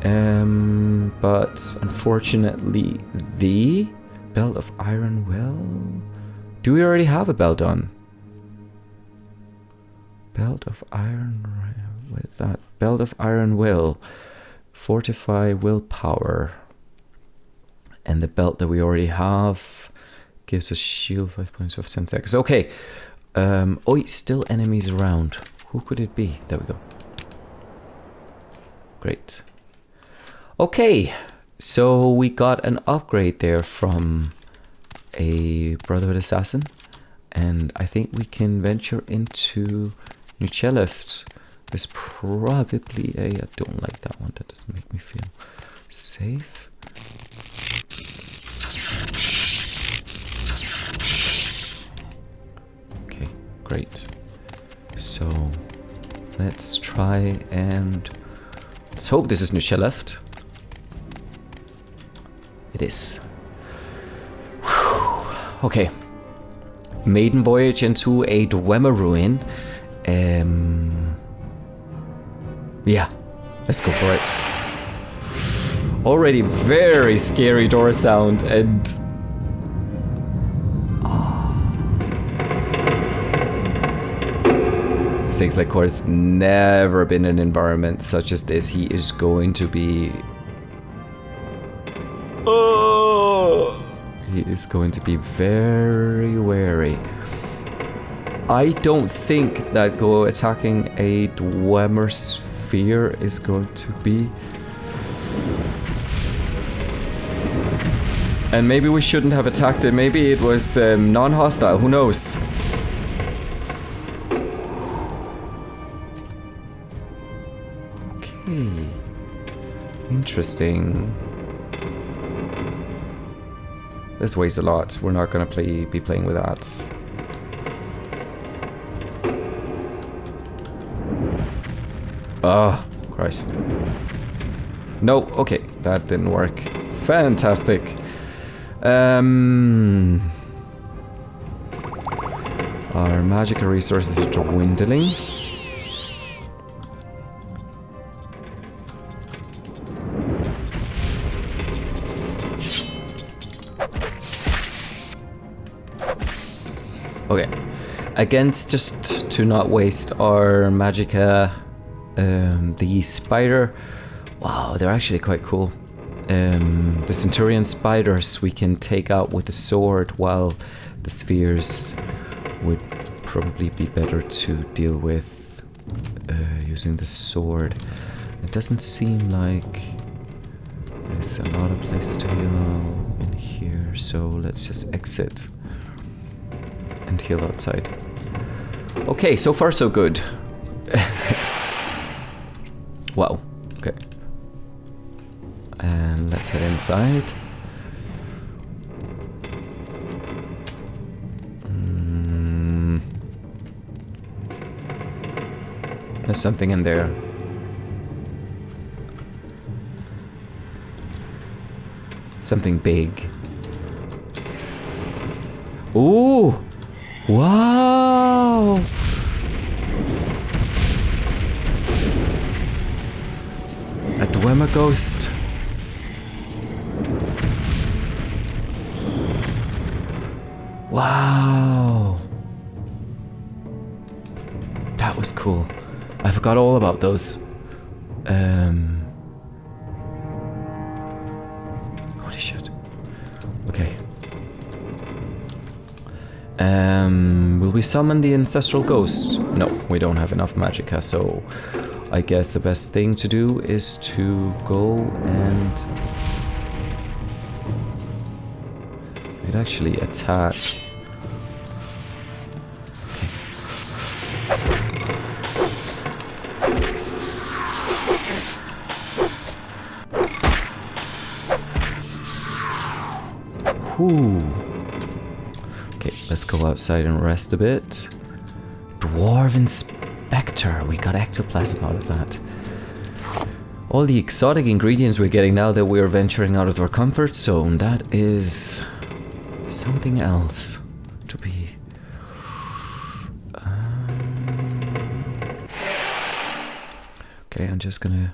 But unfortunately, the belt of iron will... Do we already have a belt on? Belt of iron... What is that? Belt of iron will. Fortify willpower. And the belt that we already have gives us shield 5 points of 10 seconds. Okay. Oh, still enemies around. Who could it be? There we go. Great. Okay. So we got an upgrade there from a Brotherhood Assassin. And I think we can venture into Nleft. There's probably a... I don't like that one. That doesn't make me feel safe. Okay, great. So let's try and let's hope this is Nleft. It is. Whew. Okay. Maiden voyage into a Dwemer ruin. Yeah, let's go for it. Already very scary door sound and Things like Cor's never been in an environment such as this. He is going to be he is going to be very wary. I don't think that go attacking a Dwemer sphere is going to be. And maybe we shouldn't have attacked it. Maybe it was non-hostile. Who knows? Okay. Interesting. This weighs a lot. We're not going to be playing with that. Oh, Christ. No, okay. That didn't work. Fantastic. Our magical resources are dwindling. Okay. Against just to not waste our magicka, the spider. Wow, they're actually quite cool. The Centurion spiders we can take out with the sword, while the spheres would probably be better to deal with using the sword. It doesn't seem like there's a lot of places to heal in here, so let's just exit and heal outside. Okay, so far so good. Wow, okay. And let's head inside. There's something in there. Something big. Ooh! Wow! A Dwemer ghost. Wow. That was cool. I forgot all about those. Holy shit. Okay. Will we summon the ancestral ghost? No, we don't have enough magicka, so I guess the best thing to do is to go and we could actually attack. Ooh. Okay, let's go outside and rest a bit. Dwarven Spectre. We got ectoplasm out of that. All the exotic ingredients we're getting now that we're venturing out of our comfort zone. That is something else to be. Okay, I'm just gonna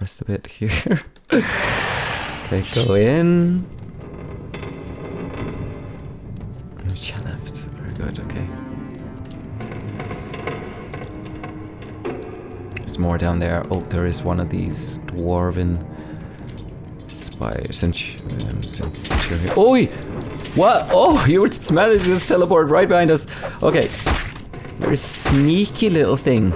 rest a bit here. Okay, go in. Nleft. Very good, okay. There's more down there. Oh, there is one of these dwarven spiders. Oi! What? Oh, you managed to teleport right behind us. Okay. You're a sneaky little thing.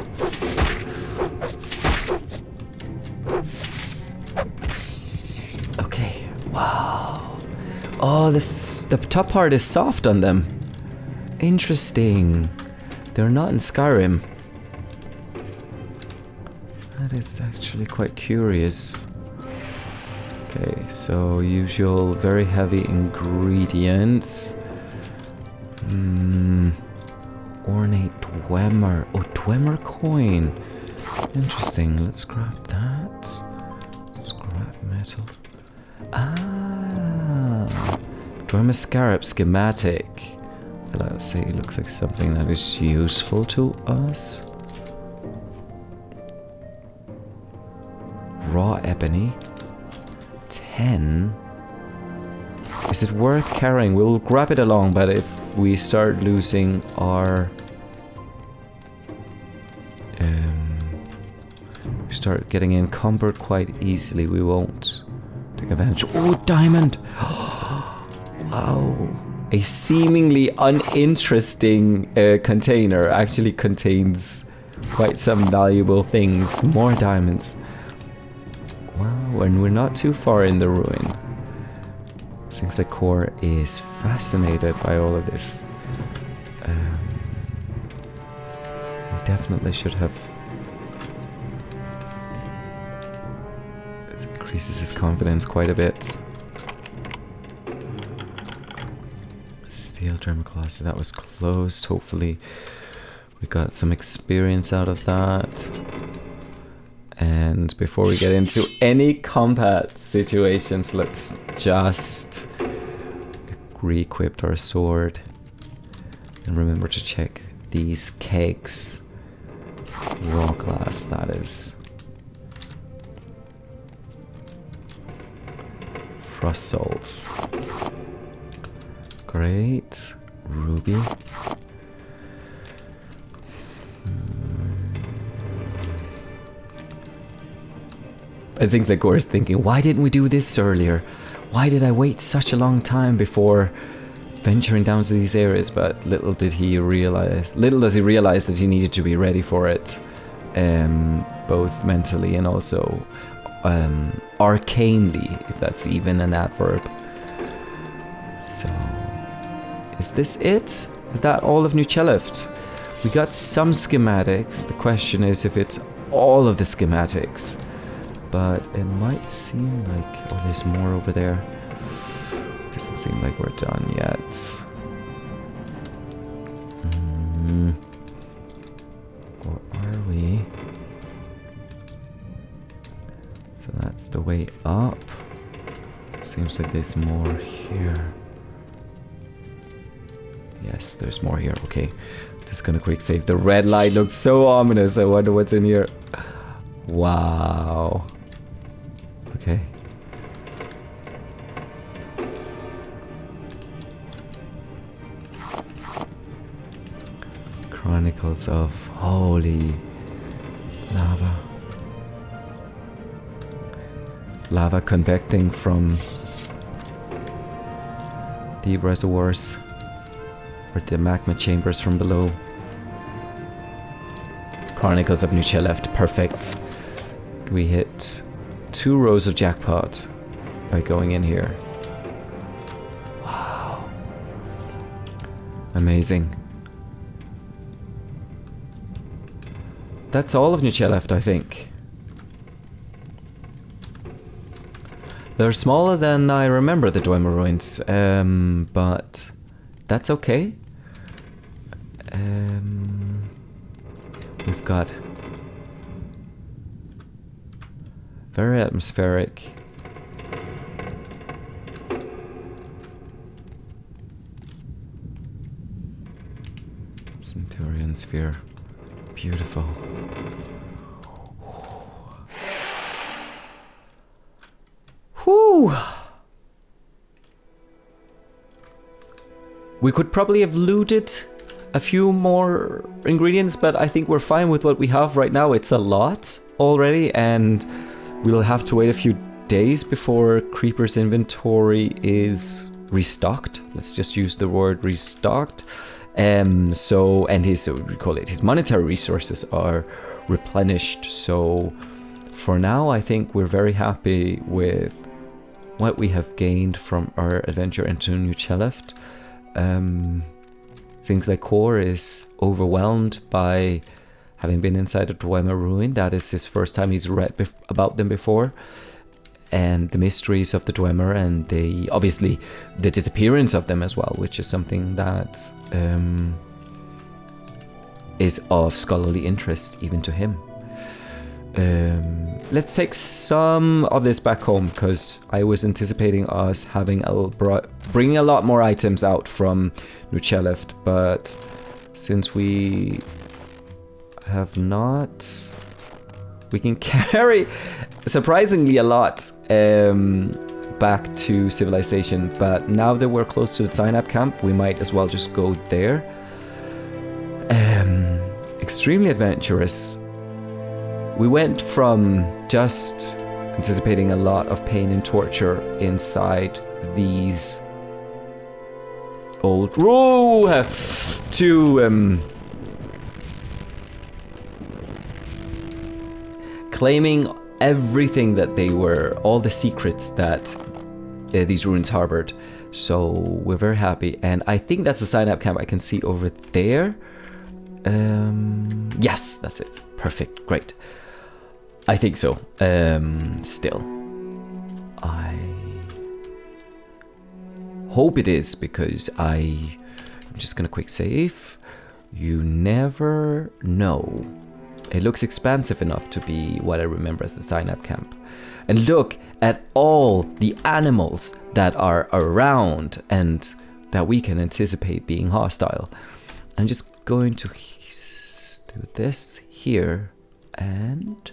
Okay. Wow. Oh, the top part is soft on them. Interesting. They're not in Skyrim. That is actually quite curious. Okay, so usual very heavy ingredients. ornate Dwemer. Oh, Dwemer coin. Interesting. Let's grab that. Scrap metal. Ah. Dwemer scarab schematic. Let's say it looks like something that is useful to us. Raw ebony. 10. Is it worth carrying? We'll grab it along, but if we start losing our... we start getting encumbered quite easily, we won't take advantage. Oh, diamond! Wow. A seemingly uninteresting container actually contains quite some valuable things. More diamonds. Wow, and we're not too far in the ruin. Seems like Cor is fascinated by all of this. We definitely should have... It increases his confidence quite a bit. Steel Dwemer Closet, that was closed. Hopefully we got some experience out of that. And before we get into any combat situations, let's just re-equip our sword. And remember to check these kegs. Raw glass, that is. Frost salts. Great. Ruby. It seems like Cor is thinking, why didn't we do this earlier? Why did I wait such a long time before venturing down to these areas? But little does he realize that he needed to be ready for it, both mentally and also arcanely, if that's even an adverb. So, is this it? Is that all of New Nleft? We got some schematics. The question is if it's all of the schematics. But it might seem like... Oh, there's more over there. Doesn't seem like we're done yet. Or are we? So that's the way up. Seems like there's more here. Yes, there's more here. Okay. Just gonna quick save. The red light looks so ominous. I wonder what's in here. Wow. Okay. Chronicles of Holy Lava. Lava convecting from deep reservoirs or the magma chambers from below. Chronicles of New Nleft, perfect. We hit 2 rows of jackpot by going in here. Wow. Amazing. That's all of New Nleft, I think. They're smaller than I remember, the Dwemer ruins, but that's okay. We've got very atmospheric. Centurion sphere. Beautiful. Whew. We could probably have looted a few more ingredients, but I think we're fine with what we have right now. It's a lot already, and we'll have to wait a few days before Creeper's inventory is restocked. Let's just use the word restocked. And his, we call it, his monetary resources are replenished. So for now, I think we're very happy with what we have gained from our adventure into New Nleft. Things like Cor is overwhelmed by having been inside a Dwemer ruin. That is his first time he's read about them before. And the mysteries of the Dwemer and obviously the disappearance of them as well, which is something that is of scholarly interest even to him. Let's take some of this back home, because I was anticipating us having bringing a lot more items out from Nleft, but since we have not, we can carry surprisingly a lot back to civilization. But now that we're close to the Zainab camp, we might as well just go there. Extremely adventurous. We went from just anticipating a lot of pain and torture inside these old to claiming everything that they were, all the secrets that these ruins harbored. So we're very happy, and I think that's the Zainab camp I can see over there. Yes, that's it. Perfect, great. I think so. Still, I hope it is, because I'm just gonna quick save. You never know. It looks expansive enough to be what I remember as the Zainab camp. And look at all the animals that are around and that we can anticipate being hostile. I'm just going to do this here and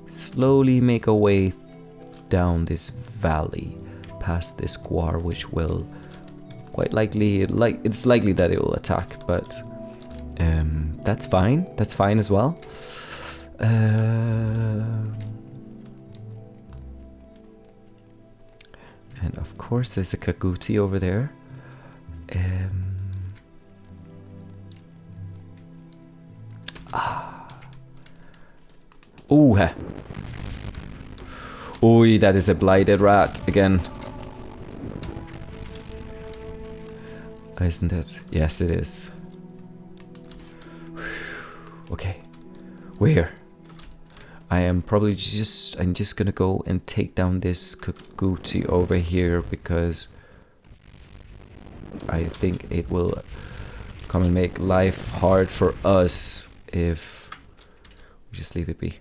slowly make a way down this valley past this guar, which will quite likely, it's likely that it will attack, but that's fine. That's fine as well. And of course there's a Kaguti over there. Ooh. Ooh, that is a blighted rat again. Isn't it? Yes, it is. Okay. We're here. I'm just gonna go and take down this Kaguti over here, because I think it will come and make life hard for us if we just leave it be.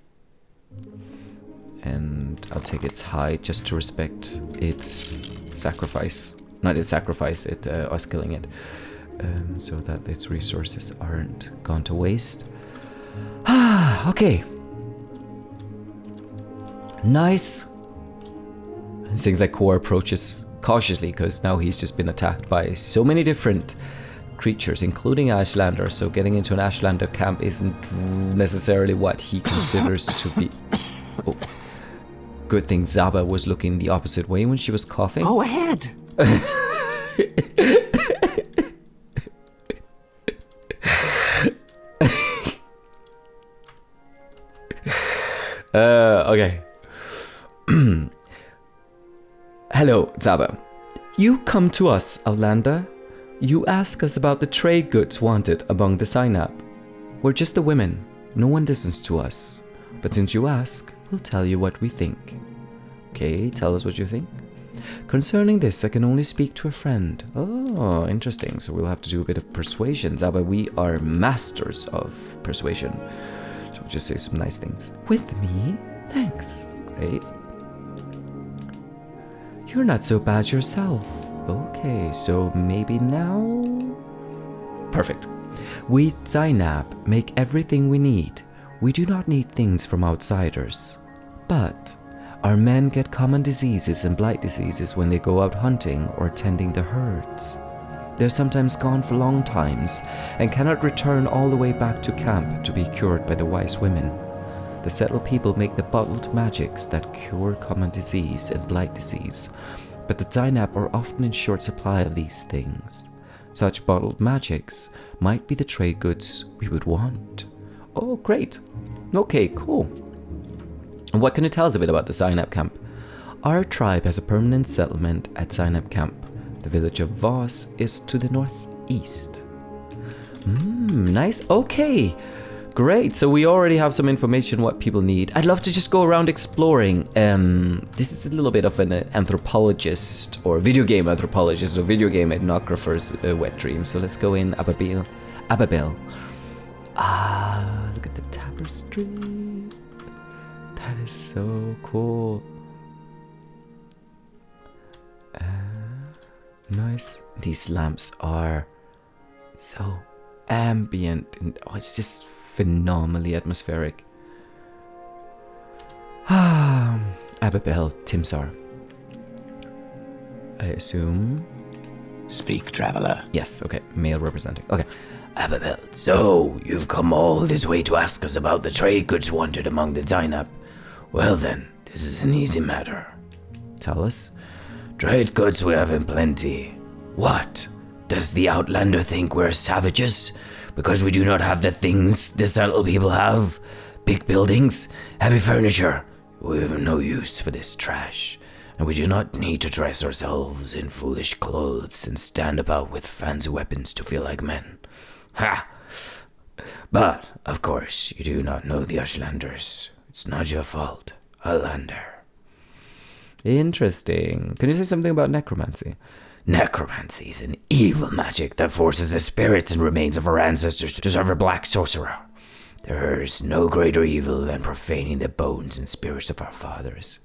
And I'll take its hide just to respect its sacrifice. Not its sacrifice, us killing it. So that its resources aren't gone to waste. Okay. Nice. It seems like Cor approaches cautiously, because now he's just been attacked by so many different creatures, including Ashlander. So getting into an Ashlander camp isn't necessarily what he considers to be. Oh. Good thing Zaba was looking the opposite way when she was coughing. Go ahead. Okay. Hello, Zaba. You come to us, Outlander. You ask us about the trade goods wanted among the Zainab. We're just the women. No one listens to us. But since you ask, we'll tell you what we think. Okay, tell us what you think. Concerning this, I can only speak to a friend. Oh, interesting. So we'll have to do a bit of persuasion. Zaba, we are masters of persuasion. So we'll just say some nice things. With me? Thanks. Great. You're not so bad yourself. Okay, so maybe now? Perfect. We Zainab make everything we need. We do not need things from outsiders. But our men get common diseases and blight diseases when they go out hunting or tending the herds. They're sometimes gone for long times and cannot return all the way back to camp to be cured by the wise women. The settled people make the bottled magics that cure common disease and blight disease, but the Zainab are often in short supply of these things. Such bottled magics might be the trade goods we would want. Oh, great. Okay, cool. And what can you tell us a bit about the Zainab camp? Our tribe has a permanent settlement at Zainab camp. The village of Voss is to the northeast. Nice. Okay. Great. So we already have some information what people need. I'd love to just go around exploring. This is a little bit of an anthropologist or video game anthropologist or video game ethnographer's wet dream. So let's go in Ababel. Ah, look at the tapestry. That is so cool. Nice. These lamps are so ambient and it's just phenomenally atmospheric. Ababel Timsar. I assume. Speak, traveler. Yes, okay. Male representing. Okay. Ababel, so you've come all this way to ask us about the trade goods wanted among the Zainab. Well then, this is an easy matter. Tell us. Trade goods we have in plenty. What? Does the Outlander think we're savages? Because we do not have the things the subtle people have? Big buildings? Heavy furniture? We have no use for this trash. And we do not need to dress ourselves in foolish clothes and stand about with fancy weapons to feel like men. Ha! But, of course, you do not know the Ashlanders. It's not your fault. Outlander. Interesting. Can you say something about necromancy? Necromancy is an evil magic that forces the spirits and remains of our ancestors to serve a black sorcerer. There is no greater evil than profaning the bones and spirits of our fathers.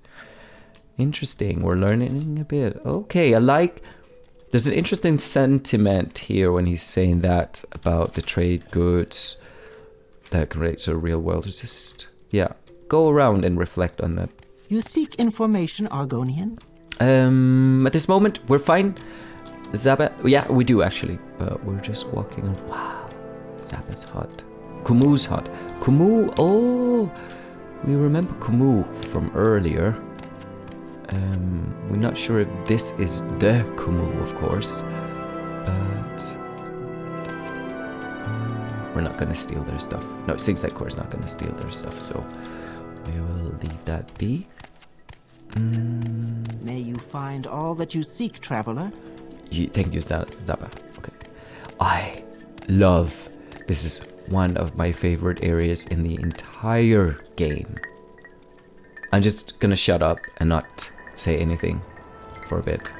Interesting. We're learning a bit. Okay, I like... There's an interesting sentiment here when he's saying that about the trade goods that can relate to the real world. It's just... Yeah. Go around and reflect on that. You seek information, Argonian? At this moment, we're fine. Zaba, yeah, we do actually, but we're just walking on. Wow, Zaba's hut. Kumu's hut. Kumu, oh, we remember Kumu from earlier. We're not sure if this is the Kumu, of course, but we're not gonna steal their stuff. No, Six Core is not gonna steal their stuff, so we will leave that be. May you find all that you seek, traveler. Thank you, Zaba. Okay. I love... This is one of my favorite areas in the entire game. I'm just gonna shut up and not say anything for a bit.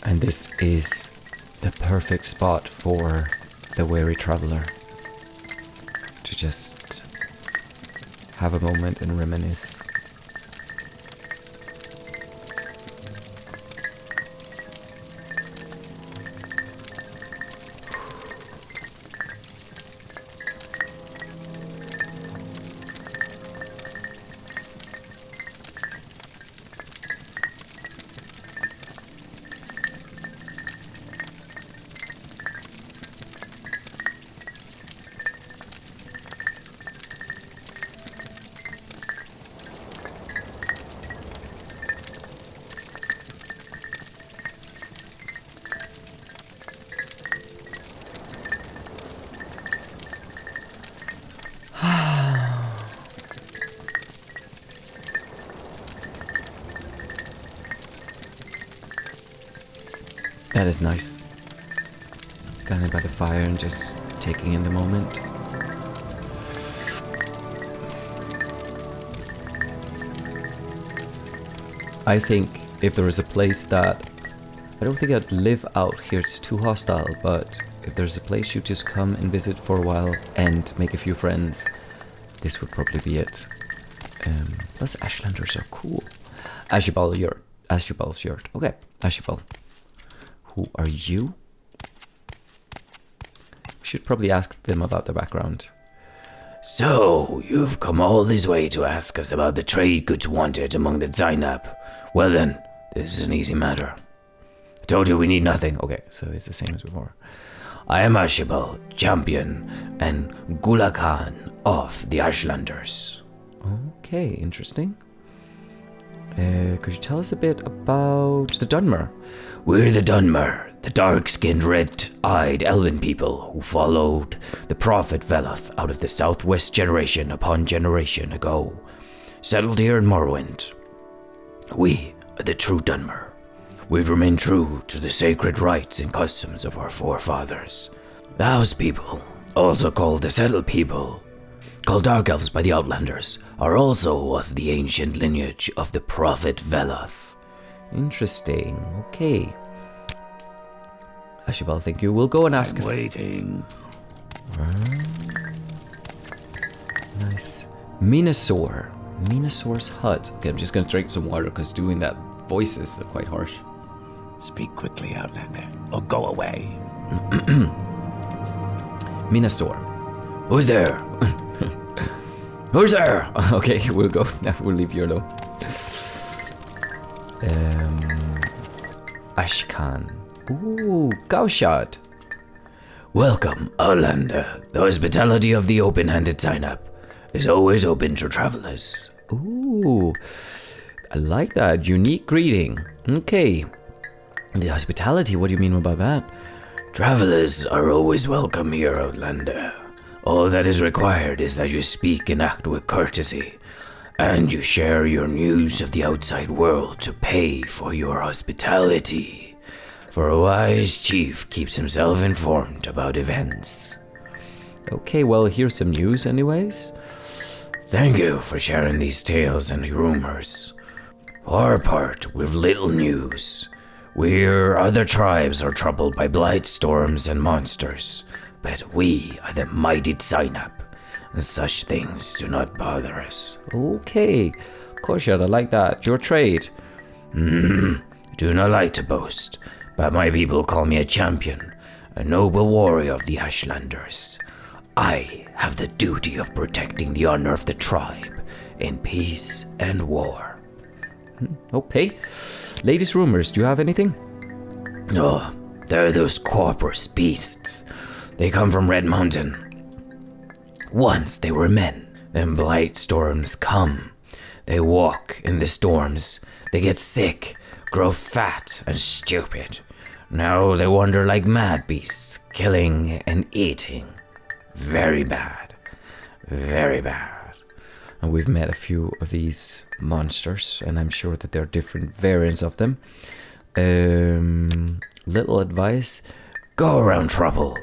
And this is the perfect spot for the weary traveler to just have a moment and reminisce. That is nice. Standing by the fire and just taking in the moment. I think if there is a place that... I don't think I'd live out here, it's too hostile, but if there's a place you just come and visit for a while and make a few friends, this would probably be it. Plus Ashlanders are cool. Ashibal's yurt. Okay, Ashibal. Who are you? We should probably ask them about their background. So, you've come all this way to ask us about the trade goods wanted among the Zainab. Well then, this is an easy matter. I told you we need nothing. Okay, so it's the same as before. I am Ashibal, champion and Gulakan of the Ashlanders. Okay, interesting. Could you tell us a bit about the Dwemer? We're the Dwemer, the dark-skinned, red-eyed elven people who followed the prophet Veloth out of the southwest generation upon generation ago. settled here in Morrowind. We are the true Dwemer. We've remained true to the sacred rites and customs of our forefathers. The house people, also called the settled people, called dark elves by the Outlanders, are also of the ancient lineage of the prophet Veloth. Interesting. Okay. Ashibal, thank you. We'll go and ask. Waiting. Nice. Minasaur. Minasaur's hut. Okay, I'm just gonna drink some water because doing that voice is quite harsh. Speak quickly, Outlander, or go away. Minasaur. Who's there? Who's there? Okay, we'll go. Now we'll leave you alone. Ashkan. Ooh, Gaushad. Welcome, Ashlander. The hospitality of the open-handed Zainab is always open to travelers. Ooh, I like that. Unique greeting. Okay. The hospitality, what do you mean about that? Travelers are always welcome here, Outlander. All that is required is that you speak and act with courtesy, and you share your news of the outside world to pay for your hospitality. For a wise chief keeps himself informed about events. Okay, well, here's some news anyways. Thank you for sharing these tales and rumors. For our part, we've little news. We hear other tribes are troubled by blight storms and monsters, but we are the mighty Zainab, and such things do not bother us. Okay, Koshad, I like that. Your trade. Do not like to boast, but my people call me a champion, a noble warrior of the Ashlanders. I have the duty of protecting the honor of the tribe in peace and war. Okay. Latest rumors, do you have anything? Oh, there are those corporous beasts. They come from Red Mountain. Once they were men, then blight storms come. They walk in the storms. They get sick, grow fat and stupid. Now they wander like mad beasts, killing and eating. Very bad. Very bad. And we've met a few of these monsters, and I'm sure that there are different variants of them. Little advice. Go around trouble.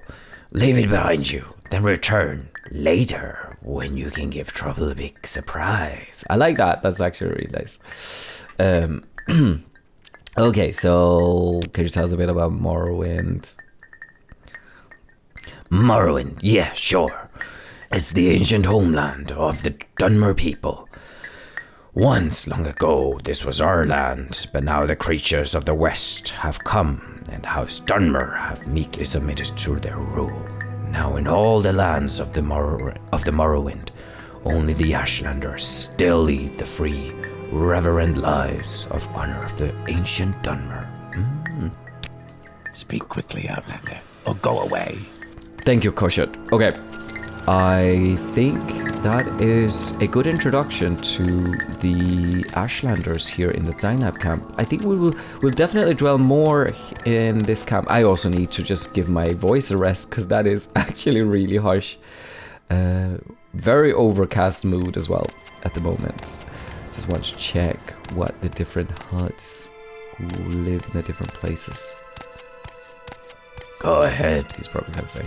Leave it behind you. Then return later when you can give trouble a big surprise. I like that. That's actually really nice. Okay, so can you tell us a bit about Morrowind? Morrowind, yeah, sure. It's the ancient homeland of the Dwemer people. Once, long ago, this was our land, but now the creatures of the West have come, and House Dwemer have meekly submitted to their rule. Now in all the lands of the Morrowind, only the Ashlanders still lead the free, reverent lives of honor of the ancient Dwemer. Speak quickly, Outlander, or go away. Thank you, Koshat. Okay, I think that is a good introduction to the Ashlanders here in the Zainab camp. I think we'll definitely dwell more in this camp. I also need to just give my voice a rest because that is actually really harsh. Very overcast mood as well at the moment. Just want to check what the different huts who live in the different places. Go ahead. He's probably going to say.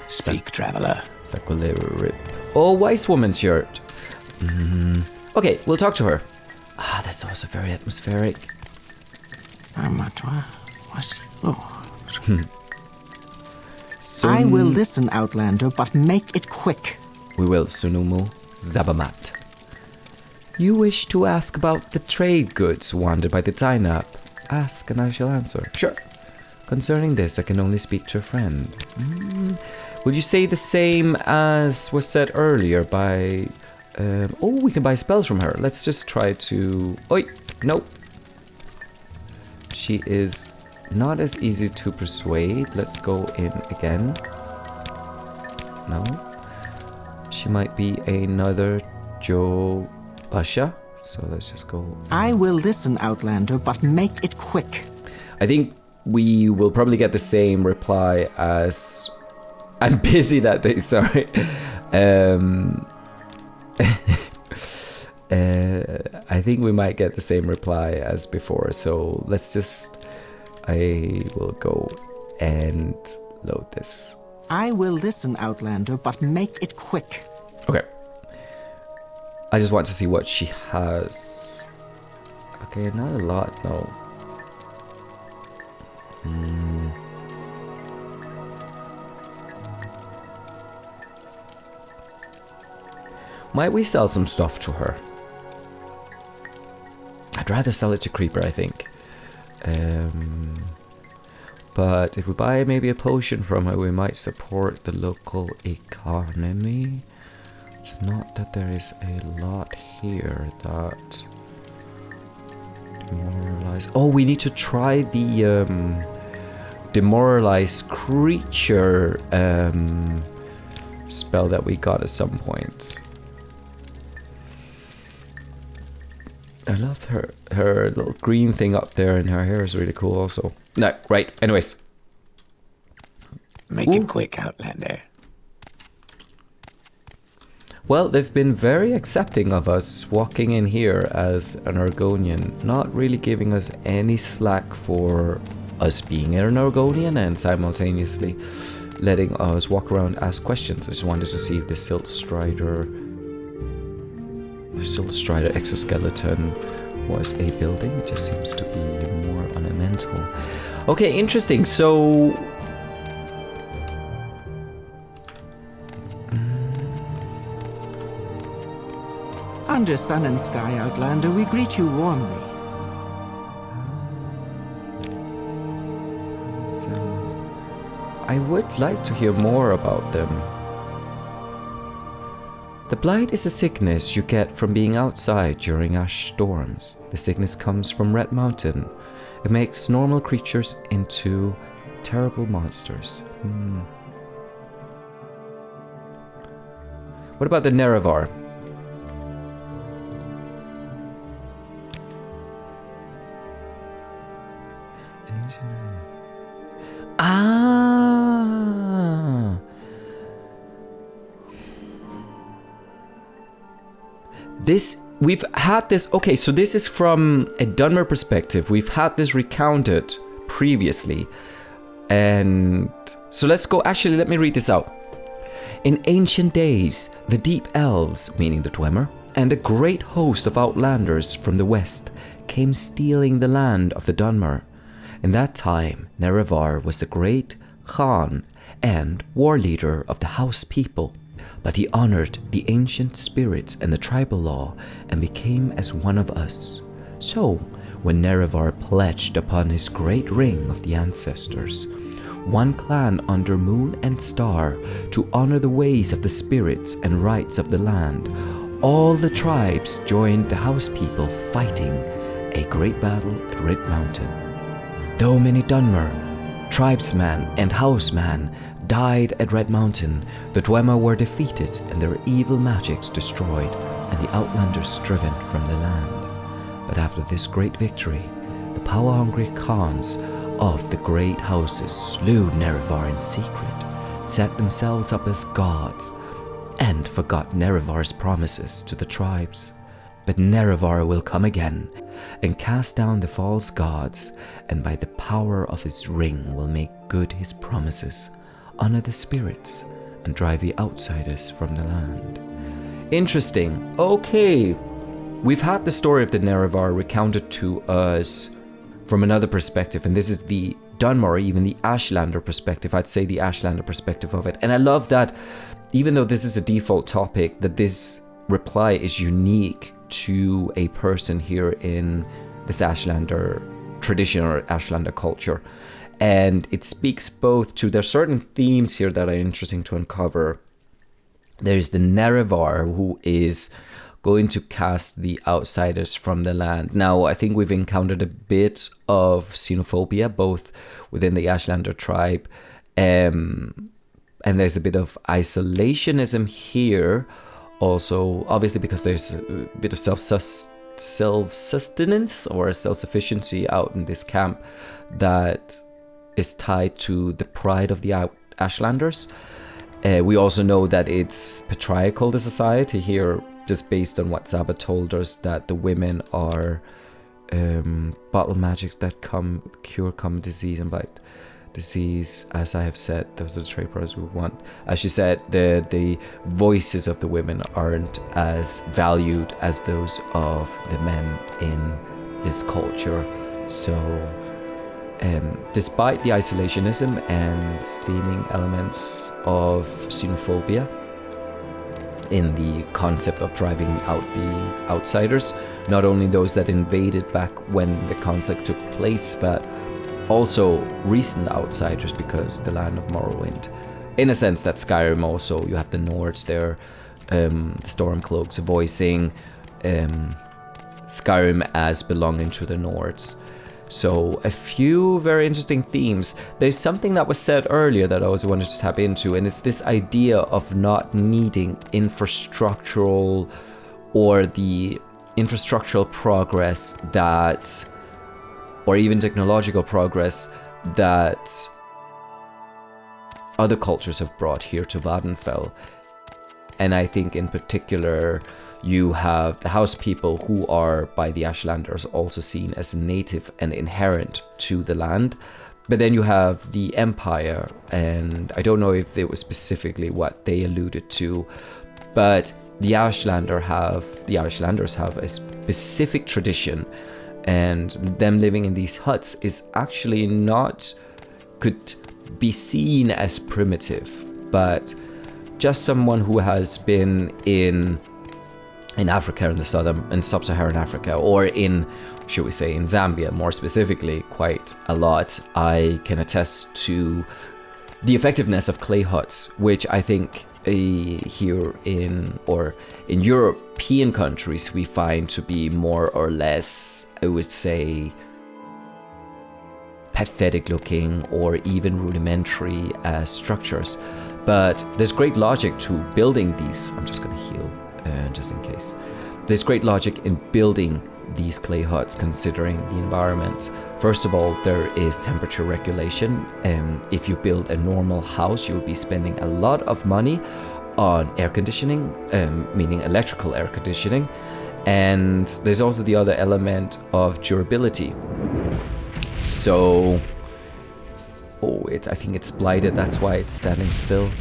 Speak, traveler. Sakolera Rip. Oh, Wise Woman shirt. Okay, we'll talk to her. Ah, that's also very atmospheric. I will listen, Outlander, but make it quick. We will, Sunumu Zabamat. You wish to ask about the trade goods wanted by the Zainab. Ask and I shall answer. Sure. Concerning this, I can only speak to a friend. Will you say the same as was said earlier by... we can buy spells from her. Let's just try to... Oi! No. She is not as easy to persuade. Let's go in again. No. She might be another Jasha. So let's just go... I will listen, Outlander, but make it quick. I think we will probably get the same reply as... I'm busy that day, sorry. I think we might get the same reply as before. So let's just... I will go and load this. I will listen, Outlander, but make it quick. Okay. I just want to see what she has. Okay, not a lot, no. Might we sell some stuff to her? I'd rather sell it to Creeper, I think. But if we buy maybe a potion from her, we might support the local economy. It's not that there is a lot here that demoralize. Oh, we need to try the demoralize creature spell that we got at some point. I love her little green thing up there, and her hair is really cool also. No, right, anyways. Make it quick, Outlander. Well, they've been very accepting of us walking in here as an Argonian, not really giving us any slack for us being an Argonian and simultaneously letting us walk around and ask questions. I just wanted to see if the Silt Strider exoskeleton was a building. It just seems to be more ornamental. Okay, interesting. So Under sun and sky, Outlander, we greet you warmly. I would like to hear more about them. The blight is a sickness you get from being outside during ash storms. The sickness comes from Red Mountain. It makes normal creatures into terrible monsters. What about the Nerevar? Ah! We've had this, okay, so this is from a Dwemer perspective. We've had this recounted previously. And so let's go, actually, let me read this out. In ancient days, the deep elves, meaning the Dwemer, and a great host of outlanders from the west came stealing the land of the Dwemer. In that time, Nerevar was the great Khan and war leader of the house people. But he honored the ancient spirits and the tribal law and became as one of us. So, when Nerevar pledged upon his great ring of the ancestors, one clan under moon and star, to honor the ways of the spirits and rights of the land, all the tribes joined the house people fighting a great battle at Red Mountain. Though many Dwemer, tribesmen and housemen died at Red Mountain, the Dwemer were defeated and their evil magics destroyed, and the outlanders driven from the land. But after this great victory, the power-hungry Khans of the great houses slew Nerevar in secret, set themselves up as gods, and forgot Nerevar's promises to the tribes. But Nerevar will come again and cast down the false gods, and by the power of his ring will make good his promises, honor the spirits, and drive the outsiders from the land. Interesting. Okay. We've had the story of the Nerevar recounted to us from another perspective, and this is the Dwemer, even the Ashlander perspective. I'd say the Ashlander perspective of it. And I love that, even though this is a default topic, that this reply is unique to a person here in this Ashlander tradition or Ashlander culture. And it speaks both to, there's certain themes here that are interesting to uncover. There's the Nerevar, who is going to cast the outsiders from the land. Now, I think we've encountered a bit of xenophobia, both within the Ashlander tribe, and there's a bit of isolationism here. Also, obviously, because there's a bit of self-sustenance or self-sufficiency out in this camp that is tied to the pride of the Ashlanders. We also know that it's patriarchal, the society here, just based on what Saba told us, that the women are bottle magics that cure common disease and blight disease. As I have said, those are the trade products we want. As she said, the voices of the women aren't as valued as those of the men in this culture. So despite the isolationism and seeming elements of xenophobia in the concept of driving out the outsiders, not only those that invaded back when the conflict took place, but also recent outsiders, because the land of Morrowind, in a sense that Skyrim also, you have the Nords there, the Stormcloaks voicing Skyrim as belonging to the Nords. So a few very interesting themes. There's something that was said earlier that I also wanted to tap into, and it's this idea of not needing infrastructural or the infrastructural progress that, or even technological progress that other cultures have brought here to Vattenfell. And I think in particular, you have the house people who are by the Ashlanders also seen as native and inherent to the land. But then you have the Empire, and I don't know if it was specifically what they alluded to, but the Ashlanders have a specific tradition, and them living in these huts is actually not, could be seen as primitive, but just someone who has been in Africa, in sub-Saharan Africa, or in, should we say, in Zambia more specifically, quite a lot, I can attest to the effectiveness of clay huts, which I think here in European countries we find to be more or less, I would say, pathetic looking or even rudimentary structures. But there's great logic to building these. I'm just going to heal just in case. There's great logic in building these clay huts considering the environment. First of all, there is temperature regulation. If you build a normal house, you'll be spending a lot of money on air conditioning, meaning electrical air conditioning. And there's also the other element of durability. So, I think it's blighted, that's why it's standing still.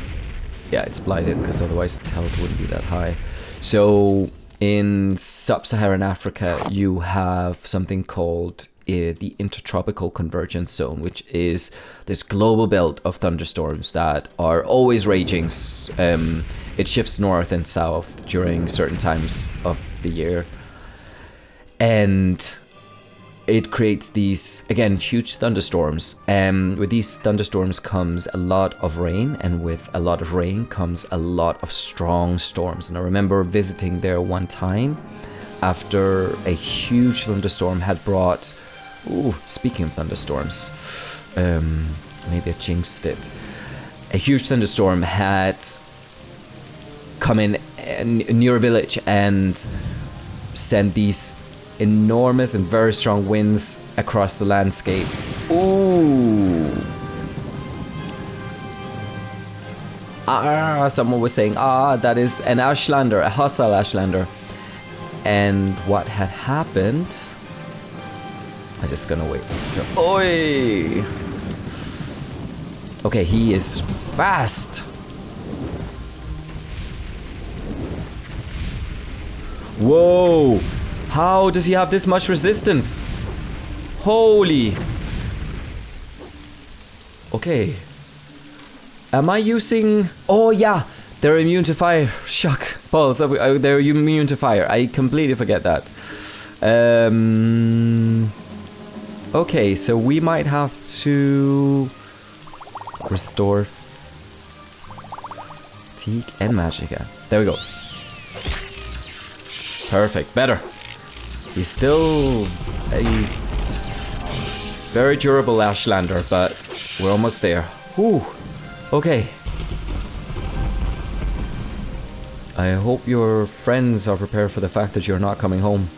Yeah, it's blighted, because otherwise its health wouldn't be that high. So, in sub-Saharan Africa, you have something called the Intertropical Convergence Zone, which is this global belt of thunderstorms that are always raging. It shifts north and south during certain times of the year. And it creates these, again, huge thunderstorms. With these thunderstorms comes a lot of rain, and with a lot of rain comes a lot of strong storms. And I remember visiting there one time after a huge thunderstorm had brought... speaking of thunderstorms, maybe I jinxed it. A huge thunderstorm had come in near a village and sent these enormous and very strong winds across the landscape. Someone was saying, that is an Ashlander, a hostile Ashlander. And what had happened... I'm just gonna wait. Oi! Okay, he is fast. Whoa! How does he have this much resistance? Holy! Okay. Am I using... Oh yeah! They're immune to fire. Shuck. Balls. They're immune to fire. I completely forget that. Okay, so we might have to restore fatigue and magicka. There we go. Perfect, better. He's still a very durable Ashlander, but we're almost there. Whew. Okay. I hope your friends are prepared for the fact that you're not coming home.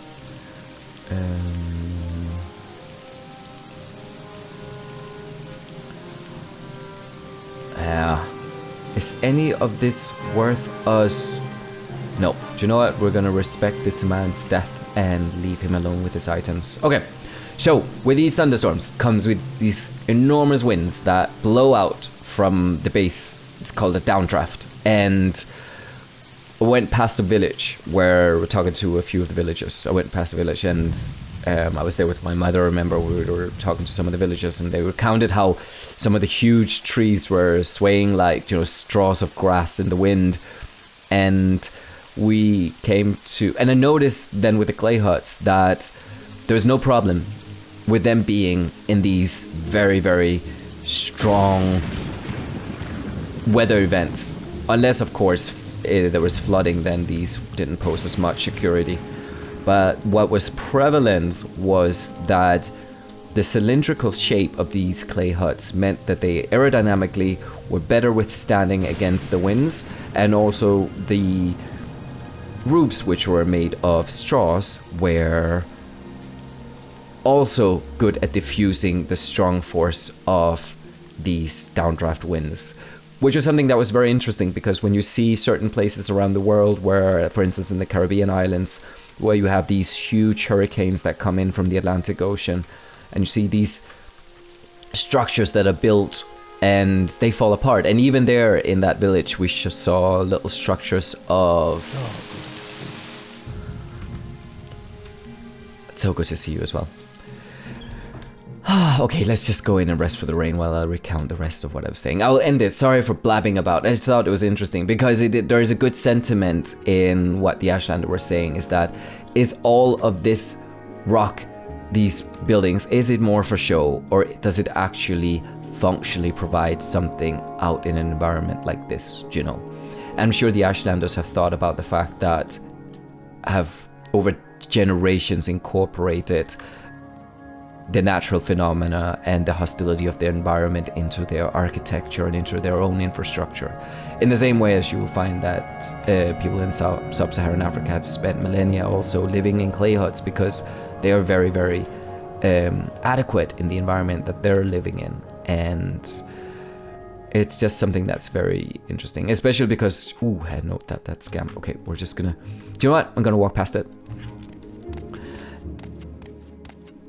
Is any of this worth us? No, you know what? We're gonna respect this man's death and leave him alone with his items. Okay, so with these thunderstorms comes with these enormous winds that blow out from the base. It's called a downdraft. And I went past a village where we're talking to a few of the villagers. I went past a village and I was there with my mother. I remember we were talking to some of the villagers, and they recounted how some of the huge trees were swaying like, you know, straws of grass in the wind. And we came to, and I noticed then with the clay huts that there was no problem with them being in these very, very strong weather events. Unless, of course, there was flooding, then these didn't pose as much security. But what was prevalent was that the cylindrical shape of these clay huts meant that they aerodynamically were better withstanding against the winds, and also the roofs, which were made of straws, were also good at diffusing the strong force of these downdraft winds, which was something that was very interesting, because when you see certain places around the world where, for instance, in the Caribbean islands, where you have these huge hurricanes that come in from the Atlantic Ocean, and you see these structures that are built and they fall apart. And even there in that village, we just saw little structures of... It's so good to see you as well. Okay, let's just go in and rest for the rain while I recount the rest of what I was saying. I'll end it. Sorry for blabbing about. I just thought it was interesting because there is a good sentiment in what the Ashlander were saying, is that is all of this rock, these buildings, is it more for show, or does it actually functionally provide something out in an environment like this, you know? I'm sure the Ashlanders have thought about the fact that have over generations incorporated the natural phenomena and the hostility of their environment into their architecture and into their own infrastructure. In the same way as you will find that people in sub-Saharan Africa have spent millennia also living in clay huts, because they are very, very adequate in the environment that they're living in. And it's just something that's very interesting, especially because, I note that scam. Okay, we're just gonna, do you know what? I'm gonna walk past it.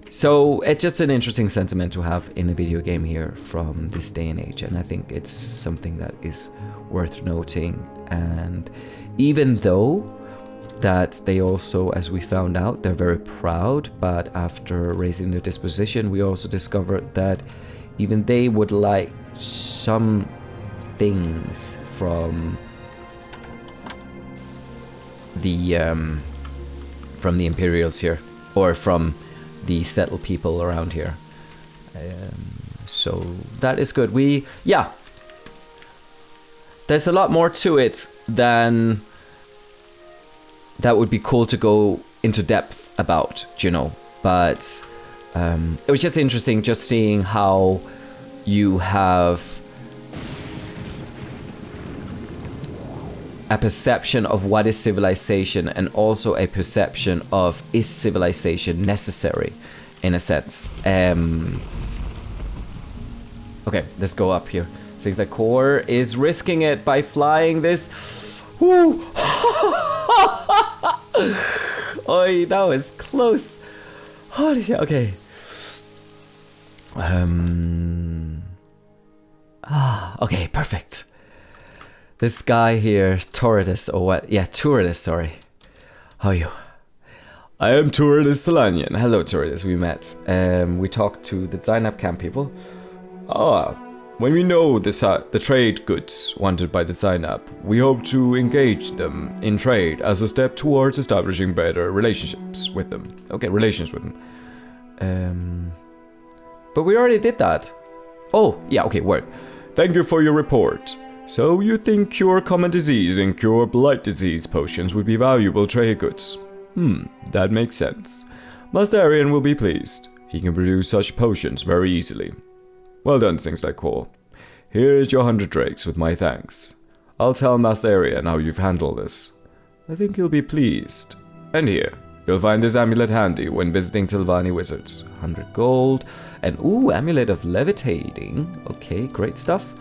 So it's just an interesting sentiment to have in a video game here from this day and age, and I think it's something that is worth noting. And even though that they also, as we found out, they're very proud, but after raising their disposition, we also discovered that even they would like some things from the Imperials here, or from the settled people around here. So that is good. There's a lot more to it than that would be cool to go into depth about, you know. But it was just interesting just seeing how you have a perception of what is civilization, and also a perception of, is civilization necessary, in a sense. Okay, let's go up here. Seems like Cor is risking it by flying this. Woo! Oi, that was close. Holy shit, okay. Okay, perfect. This guy here, Toridus, or what? Yeah, Toridus, sorry. How are you? I am Toridus Solanian. Hello, Toridus, we met. We talked to the Zainab camp people. When we know the trade goods wanted by the Zainab, we hope to engage them in trade as a step towards establishing better relationships with them. Okay, relations with them. But we already did that. Oh, yeah, okay, work. Thank you for your report. So you think cure common disease and cure blight disease potions would be valuable trade goods? That makes sense. Master Arian will be pleased. He can produce such potions very easily. Well done, things like Cor. Here is your 100 drakes with my thanks. I'll tell Master Arian how you've handled this. I think he'll be pleased. And here, you'll find this amulet handy when visiting Tilvani wizards. 100 gold, and amulet of levitating. Okay, great stuff.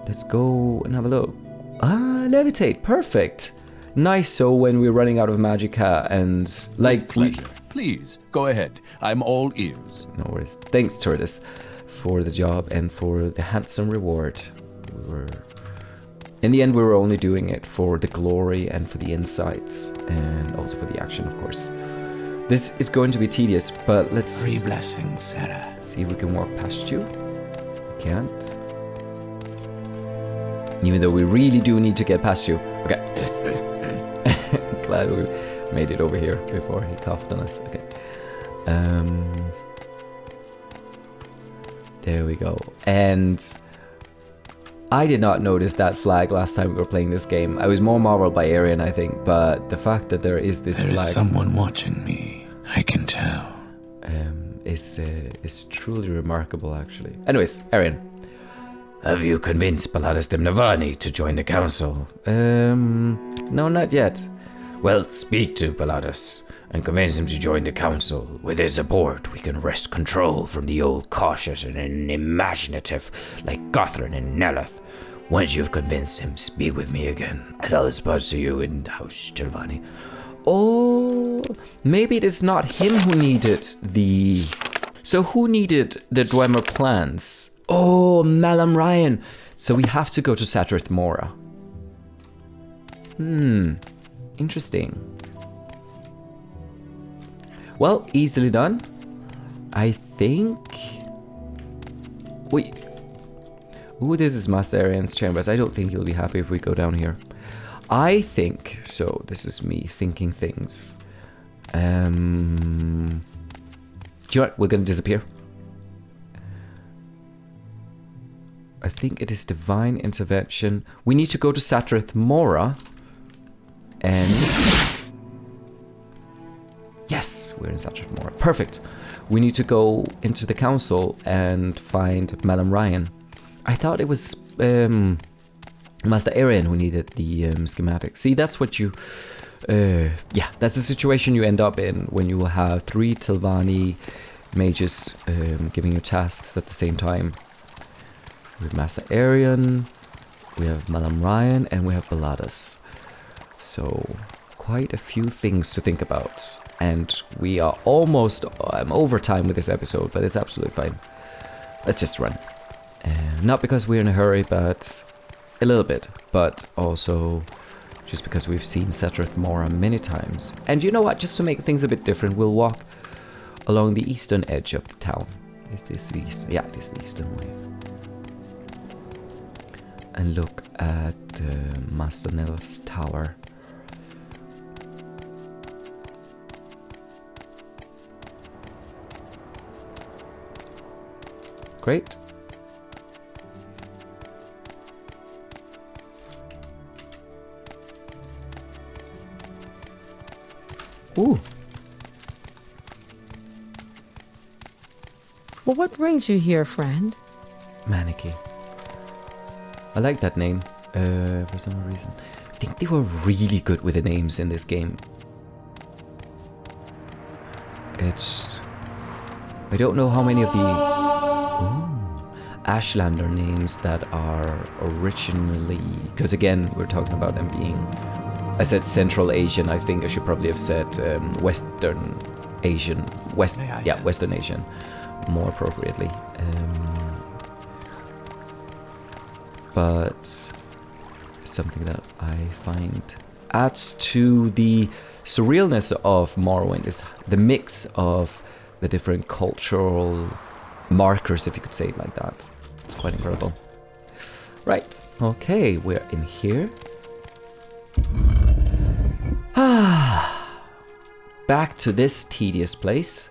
Let's go and have a look. Levitate, perfect. nice so when we're running out of magicka and like Pleasure. Please, go ahead. I'm all ears. No worries. Thanks, Tortoise, for the job and for the handsome reward. In the end, we were only doing it for the glory and for the insights and also for the action, of course. This is going to be tedious, but let's Three blessings, Sarah. see if we can walk past you. We can't. Even though we really do need to get past you. Okay. Glad we made it over here before he coughed on us. Okay. There we go. And I did not notice that flag last time we were playing this game. I was more marveled by Arian, I think, but the fact that there is this There flag is someone watching me. I can tell. is truly remarkable, actually. Anyways, Arian. Have you convinced Paladas Demnavani to join the council? No, not yet. Well, speak to Paladas and convince him to join the council. With his support, we can wrest control from the old cautious and unimaginative like Gothran and Nleft. Once you've convinced him, speak with me again, and I'll sponsor you in House Tilvani. Oh, maybe it is not him who needed the... So who needed the Dwemer plans? Oh, Malam Ryan. So we have to go to Satrith Mora. Interesting. Well, easily done. I think... Wait. Ooh, this is Master Arian's chambers. I don't think he'll be happy if we go down here. I think... So, this is me thinking things. Do you know what? We're gonna disappear. I think it is Divine Intervention. We need to go to Satrith Mora. And... Yes, we're in Satrith Mora. Perfect. We need to go into the council and find Malam Ryan. I thought it was Master Arian who needed the schematic. See, that's what you... yeah, that's the situation you end up in when you have 3 Tilvani mages giving you tasks at the same time. We have Master Arian, we have Malam Ryan, and we have Paladas. So, quite a few things to think about. And we are almost over time with this episode, but it's absolutely fine. Let's just run. Not because we're in a hurry, but a little bit. But also just because we've seen Satrith Mora many times. And you know what? Just to make things a bit different, we'll walk along the eastern edge of the town. Is this the eastern? Yeah, it is the eastern way. And look at Master Nell's tower. Great. Ooh. Well, what brings you here, friend? Maneki. I like that name, for some reason. I think they were really good with the names in this game. It's... I don't know how many of the Ashlander names that are originally... Because again, we're talking about them being... I said Central Asian, I think I should probably have said Western Asian. Western Asian, more appropriately. But something that I find adds to the surrealness of Morrowind is the mix of the different cultural markers, if you could say it like that. It's quite incredible. Right, okay, we're in here. Back to this tedious place.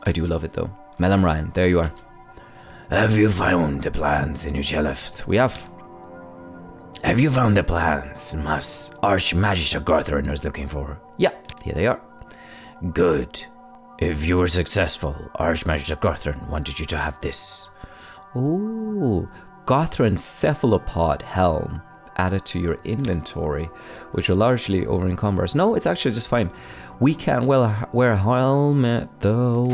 I do love it though. Malam Ryan, there you are. Have you found the plans in Nleft? We have. Have you found the plans Archmagister Gothran was looking for? Yeah, here they are. Good. If you were successful, Archmagister Gothran wanted you to have this. Ooh, Gothran's cephalopod helm added to your inventory, which are largely over encumbers. No, it's actually just fine. We can well wear a helmet though.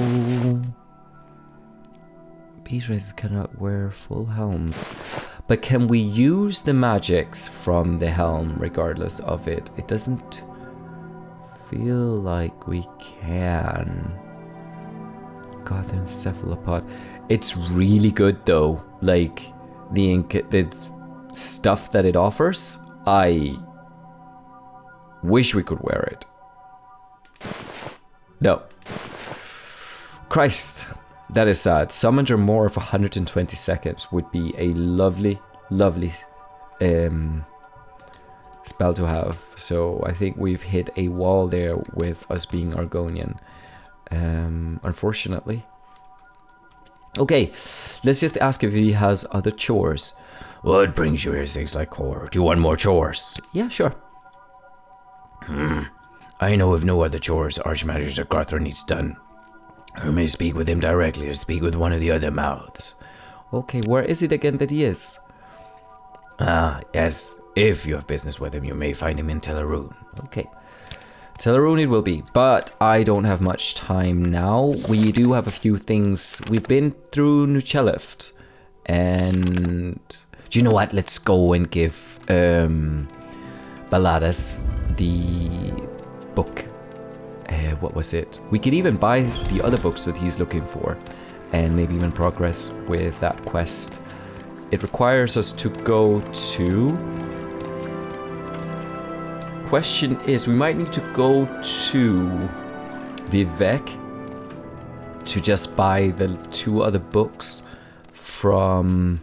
Beast races cannot wear full helms, But can we use the magics from the helm regardless of it? It doesn't feel like we can. Gotham cephalopod. It's really good though. Like the stuff that it offers. I wish we could wear it. No. Christ. That is sad. Summoned or more of 120 seconds would be a lovely, lovely spell to have. So I think we've hit a wall there with us being Argonian. Unfortunately. Okay, let's just ask if he has other chores. What brings you here, things like Cor? Do you want more chores? Yeah, sure. I know of no other chores Archmaster Garthor needs done. You may speak with him directly or speak with one of the other mouths. Okay, where is it again that he is? Ah, yes. If you have business with him, you may find him in Teleroon. Okay. Teleroon it will be, but I don't have much time now. We do have a few things. We've been through Nleft, and do you know what? Let's go and give Balladas the book. What was it? We could even buy the other books that he's looking for, and maybe even progress with that quest. It requires us to go to... Question is, we might need to go to Vivec to just buy the 2 other books from...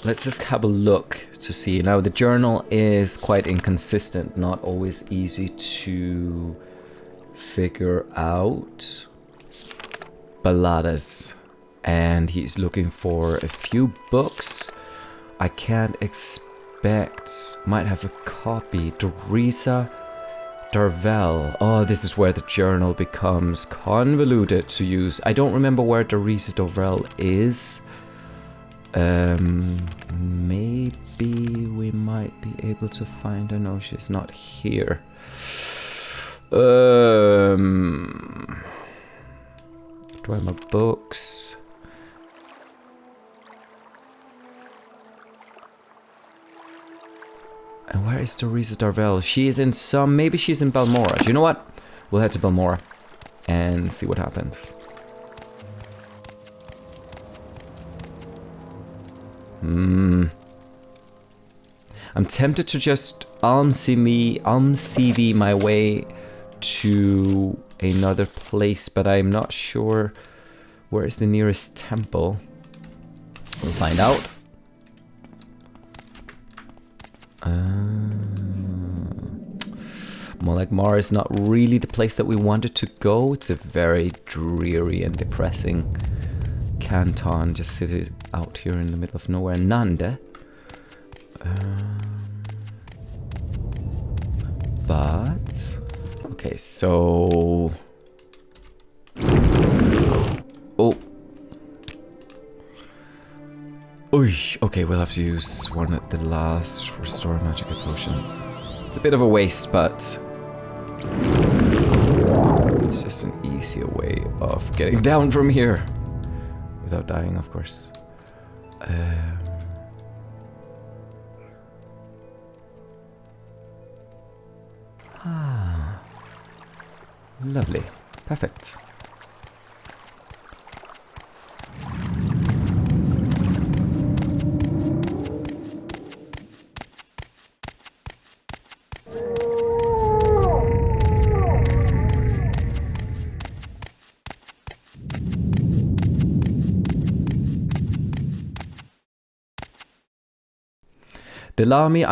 Let's just have a look to see. Now, the journal is quite inconsistent, not always easy to figure out. Balladas. And he's looking for a few books. I can't expect... Might have a copy. Teresa Darvel. Oh, this is where the journal becomes convoluted to use. I don't remember where Teresa Darvel is. Maybe we might be able to find her. No, she's not here. Dwemer books. And where is Teresa Darvel? She is in some... Maybe she's in Balmora. Do you know what? We'll head to Balmora and see what happens. I'm tempted to just CV my way to another place, but I'm not sure where is the nearest temple. We'll find out. Molagmar is not really the place that we wanted to go. It's a very dreary and depressing canton, just sitting out here in the middle of nowhere. Nande. But okay, so okay, we'll have to use one at the last restore magical potions. It's a bit of a waste, but it's just an easier way of getting down from here without dying, of course. Lovely. Perfect. Delami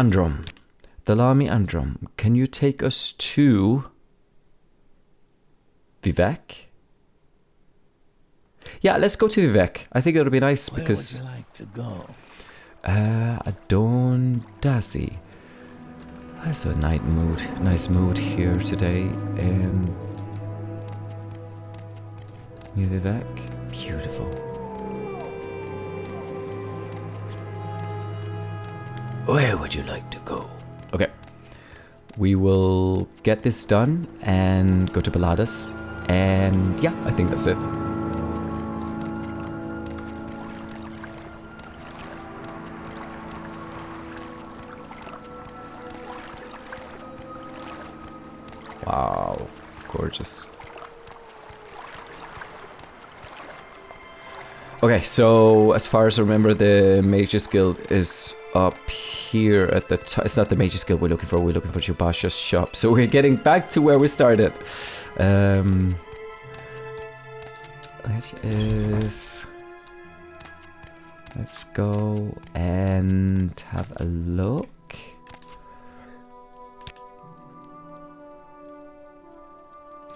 Androm, can you take us to Vivec? Yeah, let's go to Vivec. I think it'll be nice because... Where would you like to go? Adondasi. That's a nice mood here today. Near Vivec. Beautiful. Where would you like to go? Okay. We will get this done and go to Balladas. And yeah, I think that's it. Wow, gorgeous. Okay, so as far as I remember, the Mages Guild is up here at the top. It's not the Mages Guild we're looking for Jubasha's shop. So we're getting back to where we started. Which is... Let's go and have a look.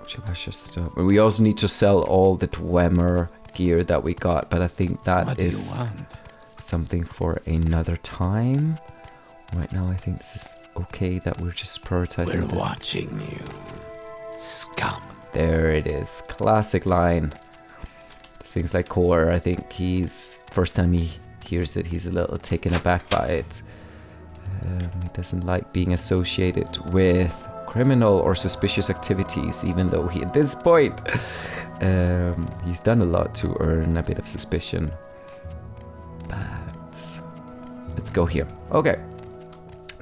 Jubasha's stuff. We also need to sell all the Dwemer gear that we got, but I think that is something for another time. Right now I think this is okay that we're just prioritizing. We're watching you, scum. There it is, classic line. Things like Cor, I think he's first time he hears it, he's a little taken aback by it. He doesn't like being associated with criminal or suspicious activities, even though he at this point he's done a lot to earn a bit of suspicion. But let's go here. Okay,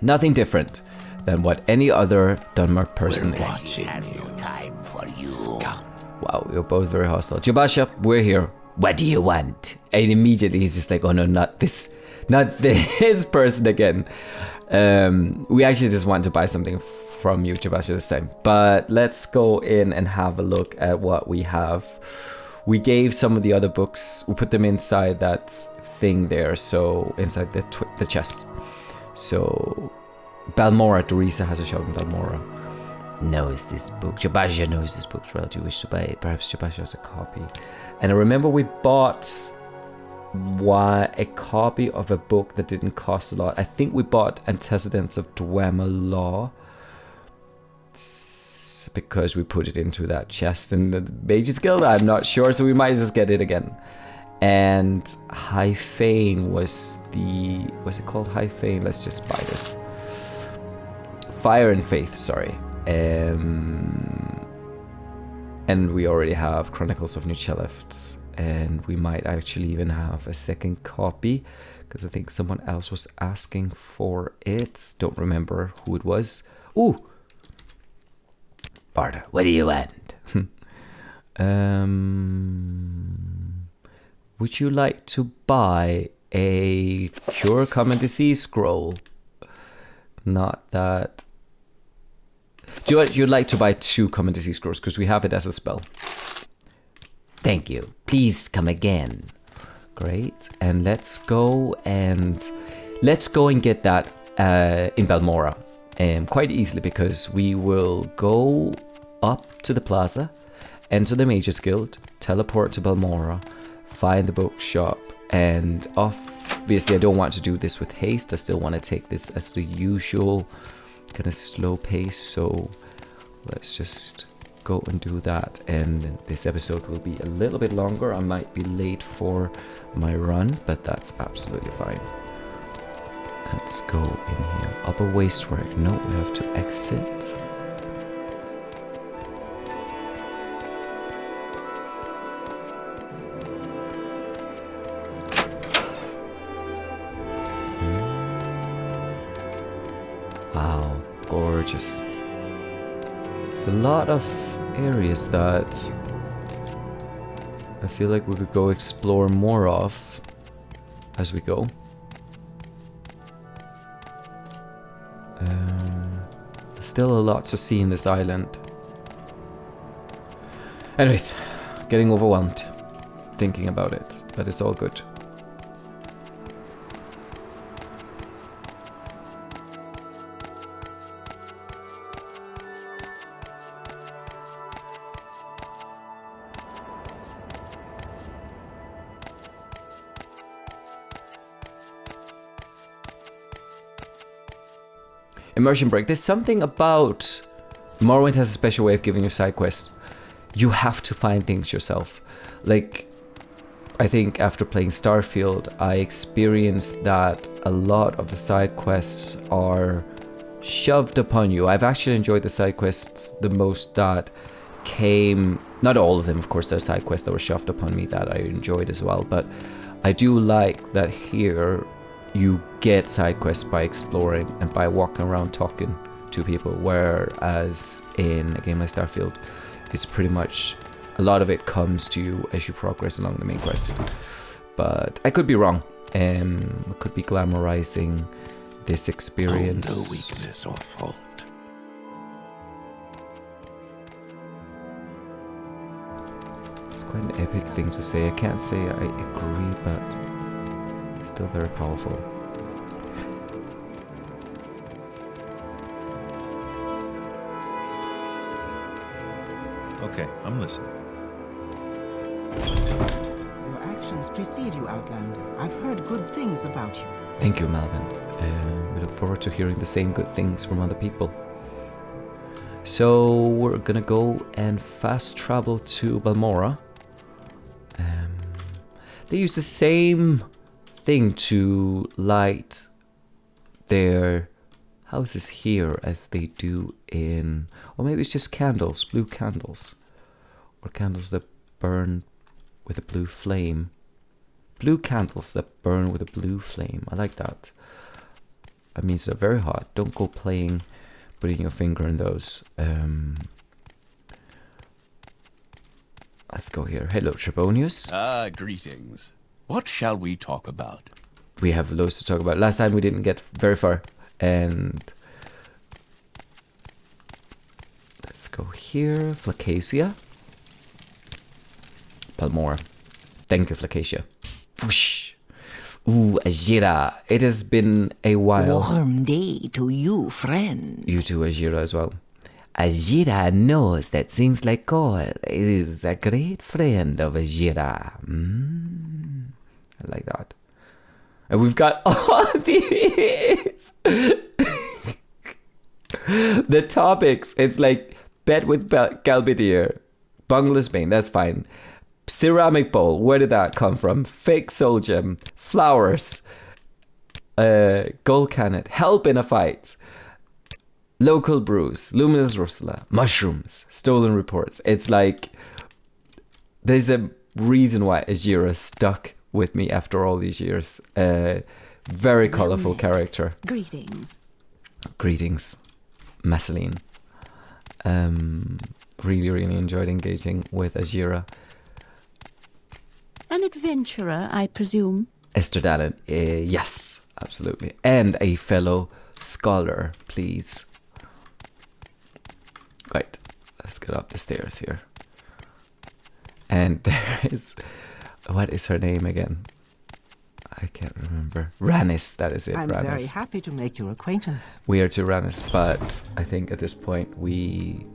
nothing different than what any other Dwemer person is. Watching you. No time for you, scum. Wow, you're both very hostile. Jubasha, we're here. What do you want? And immediately he's just like, oh no, not this person again. We actually just want to buy something from you, Jubasha, this time. But let's go in and have a look at what we have. We gave some of the other books, we put them inside that thing there, so inside the chest. So Balmora, Dorisa has a shop in Balmora. Knows this book. Jubasha knows this book well. Do you wish to buy it? Perhaps Jubasha has a copy. And I remember we bought a copy of a book that didn't cost a lot. I think we bought Antecedents of Dwemer Law because we put it into that chest in the Mages Guild. I'm not sure, so we might just get it again. And High Fane was it called High Fane? Let's just buy this. Fire and Faith, sorry. And we already have Chronicles of Nleft, and we might actually even have a second copy because I think someone else was asking for it. Don't remember who it was. Ooh, Barter, what do you want? Would you like to buy a Cure Common Disease scroll? Not that. You'd like to buy 2 Common Disease scrolls because we have it as a spell. Thank you. Please come again. Great. And let's go and get that in Balmora. Quite easily because we will go up to the plaza, enter the Mages Guild, teleport to Balmora, find the bookshop, and obviously I don't want to do this with haste. I still want to take this as the usual kind of slow pace, so let's just go and do that. And this episode will be a little bit longer. I might be late for my run, but that's absolutely fine. Let's go in here. Upper Wastework. No, we have to exit. Wow, gorgeous. There's a lot of areas that I feel like we could go explore more of as we go. There's still a lot to see in this island. Anyways, getting overwhelmed thinking about it, but it's all good. Immersion break. There's something about Morrowind has a special way of giving you side quests. You have to find things yourself. Like, I think after playing Starfield, I experienced that a lot of the side quests are shoved upon you. I've actually enjoyed the side quests the most that came, not all of them, of course, there's side quests that were shoved upon me that I enjoyed as well, but I do like that here you get side quests by exploring and by walking around talking two people, whereas in a game like Starfield, it's pretty much a lot of it comes to you as you progress along the main quest. But I could be wrong. I could be glamorizing this experience. Oh, no weakness or fault. It's quite an epic thing to say. I can't say I agree, but still very powerful. Okay, I'm listening. Your actions precede you, Outlander. I've heard good things about you. Thank you, Malvin. We look forward to hearing the same good things from other people. So we're gonna go and fast travel to Balmora. They use the same thing to light their houses here as they do in... Or maybe it's just candles, blue candles. Or candles that burn with a blue flame. Blue candles that burn with a blue flame. I like that. That means they're very hot. Don't go putting your finger in those. Let's go here. Hello, Trebonius. Greetings. What shall we talk about? We have loads to talk about. Last time we didn't get very far. And let's go here. Flacacia. Balmora. Thank you, Flacacia. Whoosh. Ooh, Ajira. It has been a while. Warm day to you, friend. You too, Ajira, as well. Ajira knows that things like Cor is a great friend of Ajira. I like that. And we've got all these. The topics. It's like bed with Galbadier. Bungless Bane, that's fine. Ceramic bowl, where did that come from? Fake soul gem. Flowers. Gold cannon. Help in a fight. Local brews. Luminous Rusula. Mushrooms. Stolen reports. It's like... There's a reason why Ajira stuck with me after all these years. Very colorful character. Greetings. Greetings, Masseline. Really, really enjoyed engaging with Ajira. An adventurer, I presume. Esther Dallin, yes, absolutely. And a fellow scholar, please. Right, let's get up the stairs here. And there is... What is her name again? I can't remember. Ranis, that is it. I'm Ranis. very happy to make your acquaintance. We are to Ranis, but I think at this point we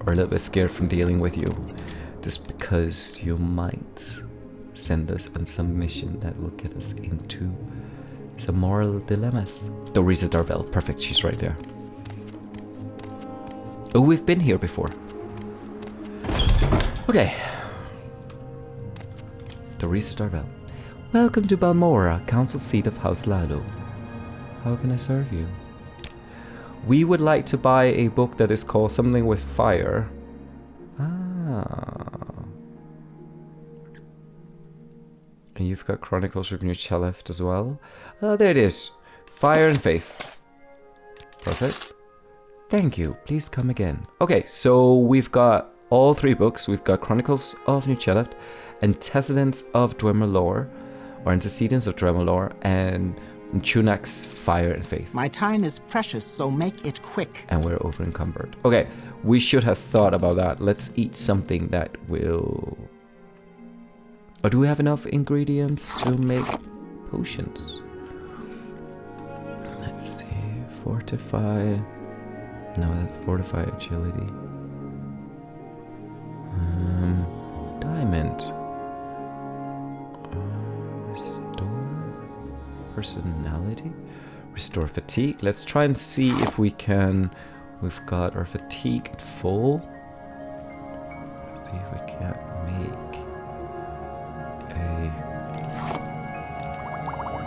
are a little bit scared from dealing with you. Just because you might send us on some mission that will get us into some moral dilemmas. Dorisa Darvel, perfect, she's right there. Oh, we've been here before. Okay. Dorisa Darvel. Welcome to Balmora, council seat of House Lalo. How can I serve you? We would like to buy a book that is called something with fire. And you've got Chronicles of New Nleft as well. There it is. Fire and Faith. Perfect. Thank you. Please come again. Okay, so we've got all three books. We've got Chronicles of New Nleft, Antecedents of Dwemer Lore, or Antecedents of Dwemer Lore, and Chunak's Fire and Faith. My time is precious, so make it quick. And we're over encumbered. Okay, we should have thought about that. Let's eat something that will... Or do we have enough ingredients to make potions? Let's see. Fortify... No, that's fortify agility. Diamond. Restore personality. Restore fatigue. Let's try and see if we can. We've got our fatigue at full. Let's see if we can't make a.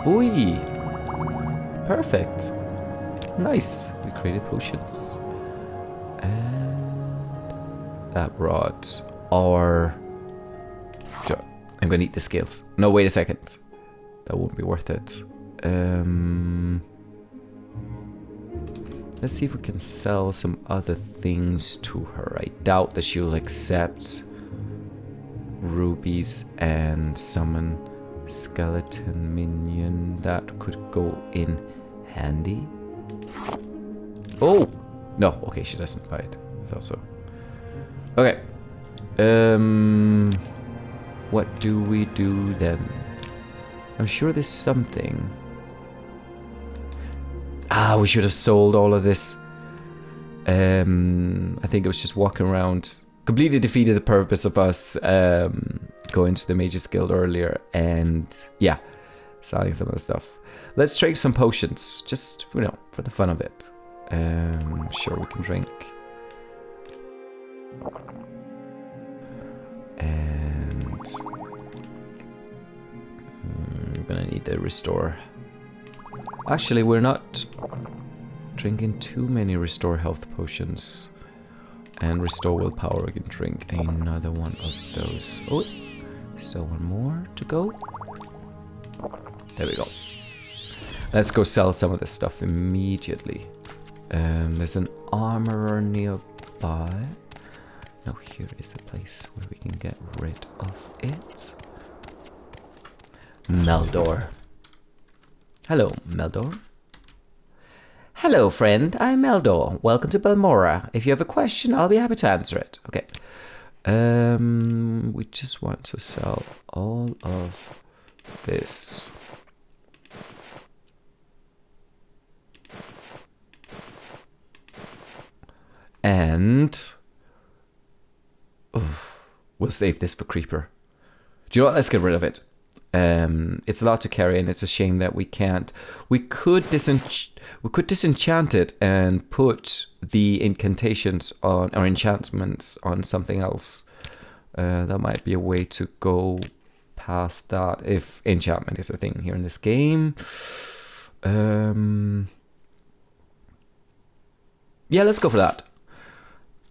Oi! Perfect. Nice. We created potions. And that brought our... I'm gonna eat the scales. No, wait a second. That won't be worth it. Let's see if we can sell some other things to her. I doubt that she'll accept rubies and summon skeleton minion. That could go in handy. Oh! No, okay, she doesn't buy it. I thought so. Okay. What do we do then? I'm sure there's something. Ah, we should have sold all of this. I think it was just walking around. Completely defeated the purpose of us going to the Mages Guild earlier. And yeah, selling some of the stuff. Let's drink some potions. Just, you know, for the fun of it. Sure, we can drink. And we're gonna need to restore. Actually, we're not drinking too many restore health potions. And restore willpower, we can drink another one of those. Oh, still one more to go. There we go. Let's go sell some of this stuff immediately. There's an armorer nearby. No, here is a place where we can get rid of it. Meldor. Hello, Meldor. Hello, friend. I'm Meldor. Welcome to Balmora. If you have a question, I'll be happy to answer it. Okay. We just want to sell all of this. And we'll save this for Creeper. Do you know what? Let's get rid of it. It's a lot to carry, and it's a shame that we can't. We could disenchant it and put the incantations on, or enchantments on something else. That might be a way to go past that, if enchantment is a thing here in this game. Yeah, let's go for that.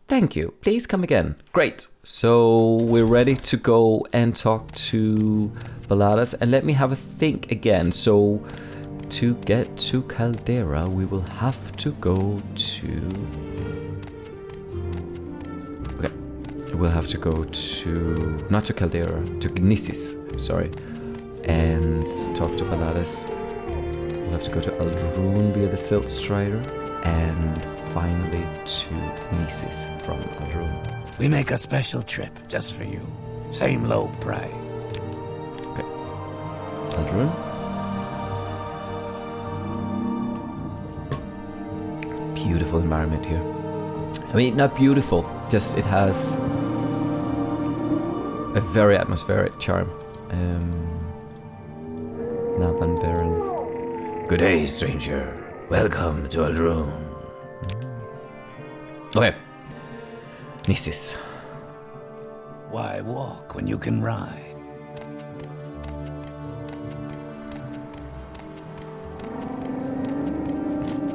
Thank you. Please come again. Great. So we're ready to go and talk to Baladas. And let me have a think again. So to get to Caldera, we will have to go to... Okay. We'll have to go to... Not to Caldera. To Gnisis. Sorry. And talk to Baladas. We'll have to go to Aldrune via the Silt Strider. And finally to Gnisis from Aldrune. We make a special trip just for you. Same low price. Okay. Aldrune. Beautiful environment here. I mean, not beautiful, just it has a very atmospheric charm. Navan Baron. Good day, stranger. Welcome to Aldrune. Okay. Gnisis. Why walk when you can ride?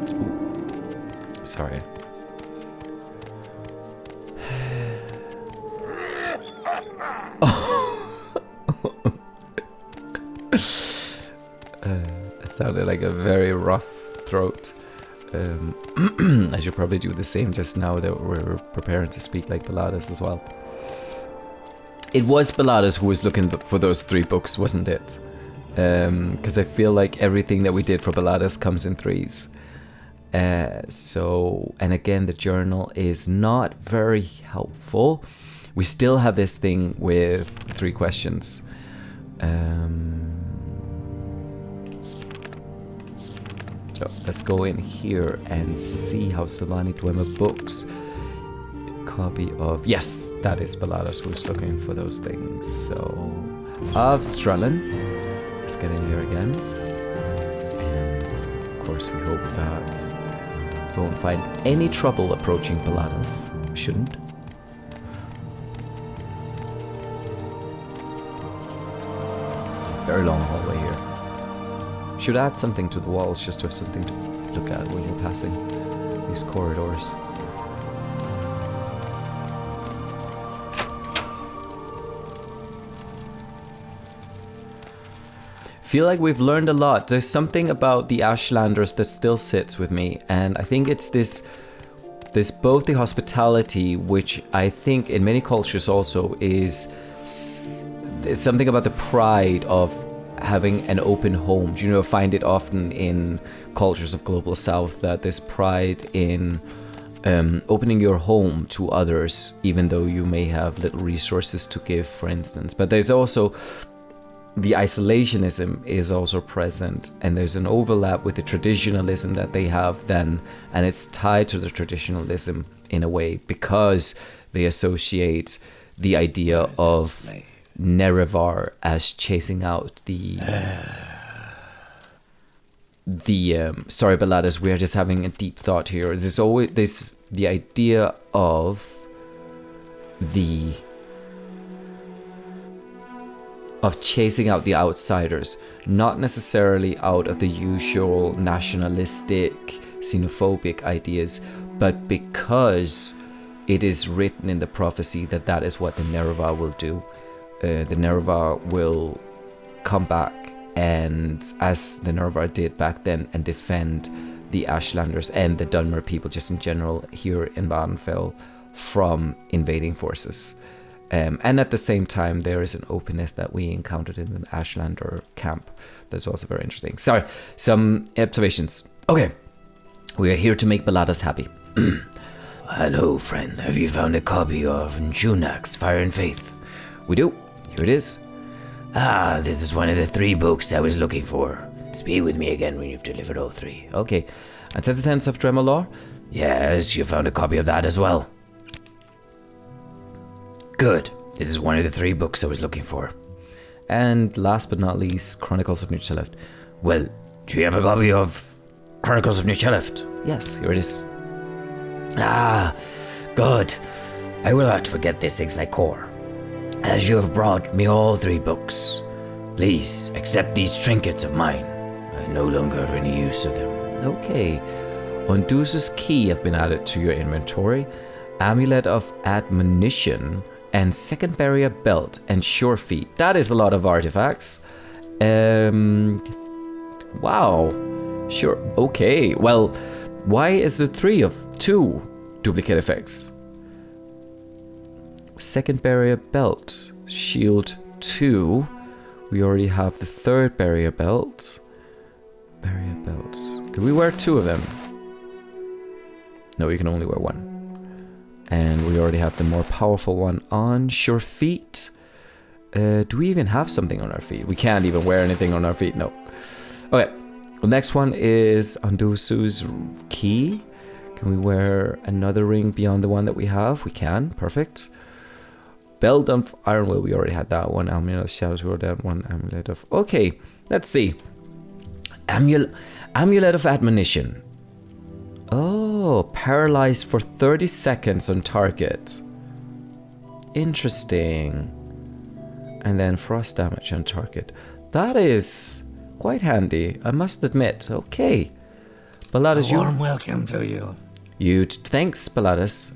Ooh. Sorry. It sounded like a very rough throat. I should probably do the same just now that we're preparing to speak like Baladas as well. It was Baladas who was looking for those 3 books, wasn't it? Because I feel like everything that we did for Baladas comes in 3s. So, and again, the journal is not very helpful. We still have this thing with 3 questions. So let's go in here and see how Silvani Dwemer books. Copy of... Yes, that is Baladas who's looking for those things. So, of Strelin. Let's get in here again. And, of course, we hope that we won't find any trouble approaching Baladas. We shouldn't. It's a very long hallway here. Should add something to the walls just to have something to look at when you're passing these corridors. feel like we've learned a lot. There's something about the Ashlanders that still sits with me, and I think it's this both the hospitality, which I think in many cultures also is something about the pride of having an open home. You know, find it often in cultures of global south that there's pride in opening your home to others, even though you may have little resources to give, for instance. But there's also the isolationism is also present, and there's an overlap with the traditionalism that they have then, and it's tied to the traditionalism in a way because they associate the idea of Nerevar as chasing out the sorry, Baladis, we are just having a deep thought here. There's always the idea of chasing out the outsiders, not necessarily out of the usual nationalistic, xenophobic ideas, but because it is written in the prophecy that is what the Nerevar will do. The Nerevar will come back, and as the Nerevar did back then, and defend the Ashlanders and the Dwemer people just in general here in Badenfell from invading forces. And at the same time, there is an openness that we encountered in an Ashlander camp that's also very interesting. Sorry, some observations. Okay, we are here to make Baladas happy. Hello, friend. Have you found a copy of Njunak's Fire and Faith? We do. Here it is. Ah, this is one of the 3 books I was looking for. Speak with me again when you've delivered all 3. Okay. And Sense of Dwemer lore? Yes, you found a copy of that as well. Good. This is one of the 3 books I was looking for. And last but not least, Chronicles of Nleft. Well, do you have a copy of Chronicles of Nleft? Yes, here it is. Ah, good. I will not forget this things like Cor. As you have brought me all 3 books, please accept these trinkets of mine. I no longer have any use of them. Okay. Ondusa's key have been added to your inventory. Amulet of Admonition and Second Barrier Belt and Sure Feet. That is a lot of artifacts. Wow. Sure. Okay. Well, why is there 2 duplicate effects? Second Barrier Belt. Shield 2. We already have the 3rd Barrier Belt. Barrier Belts. Could we wear 2 of them? No, you can only wear 1. And we already have the more powerful one on. Sure Feet. Do we even have something on our feet? We can't even wear anything on our feet, no. Okay, the next one is Ondusu's key. Can we wear another ring beyond the one that we have? We can, perfect. Belt of Ironwill, we already had that one. Amulet of Shadows, we already had one. Amulet of... Okay, let's see. Amulet of Admonition. Oh, paralyzed for 30 seconds on target. Interesting. And then frost damage on target. That is quite handy, I must admit. Okay. Baladis, a warm welcome to you. Thanks, Baladis.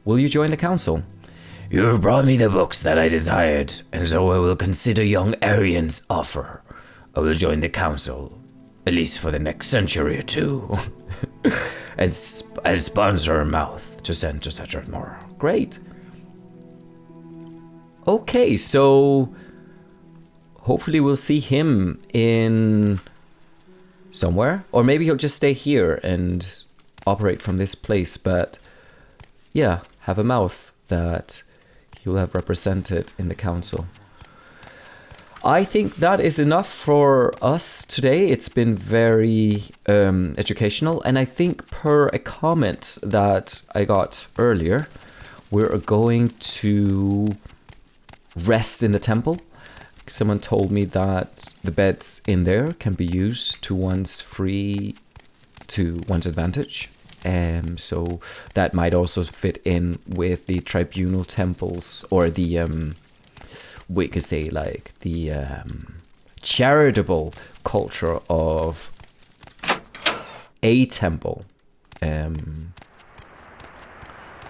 Will you join the council? You have brought me the books that I desired, and so I will consider young Arian's offer. I will join the council, at least for the next century or 2, and sponsor a mouth to send to Sedgemoor. Great. Okay, so hopefully we'll see him in somewhere, or maybe he'll just stay here and operate from this place, but yeah, have a mouth that he will have represented in the council. I think that is enough for us today. It's been very educational, and I think per a comment that I got earlier, we're going to rest in the temple. Someone told me that the beds in there can be used to one's advantage. So that might also fit in with the tribunal temples, or the we could say like the charitable culture of a temple,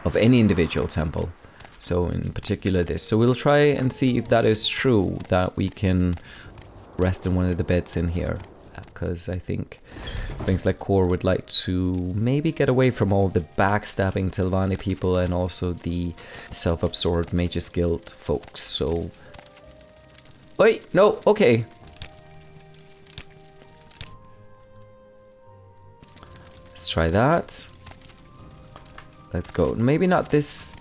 of any individual temple. So in particular this. So we'll try and see if that is true, that we can rest in one of the beds in here. Because I think things like Cor would like to maybe get away from all the backstabbing Telvanni people and also the self-absorbed Mages Guild folks. So... Wait, no, okay. Let's try that. Let's go. Maybe not this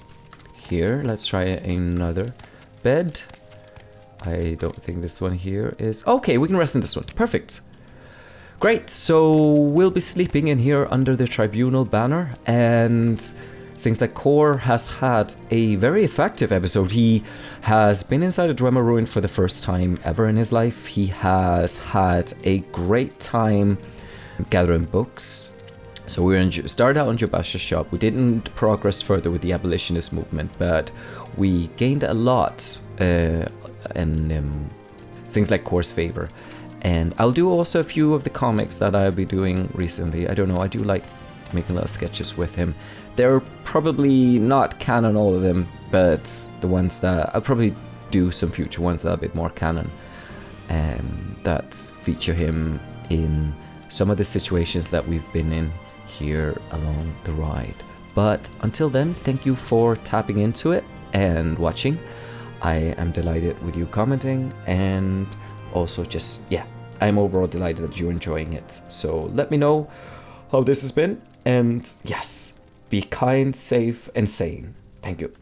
here. Let's try another bed. I don't think this one here is... Okay, we can rest in this one. Perfect. Great, so we'll be sleeping in here under the Tribunal banner, and things like Cor has had a very effective episode. He has been inside a Dwemer ruin for the first time ever in his life. He has had a great time gathering books. So we started out on Jasha's shop. We didn't progress further with the abolitionist movement, but we gained a lot in things like Cor's favor. And I'll do also a few of the comics that I'll be doing recently. I don't know, I do like making little sketches with him. They're probably not canon, all of them, but the ones that I'll probably do some future ones that are a bit more canon, that feature him in some of the situations that we've been in here along the ride. But until then, thank you for tapping into it and watching. I am delighted with you commenting, and also just, yeah, I'm overall delighted that you're enjoying it. So let me know how this has been, and yes, be kind, safe, and sane. Thank you.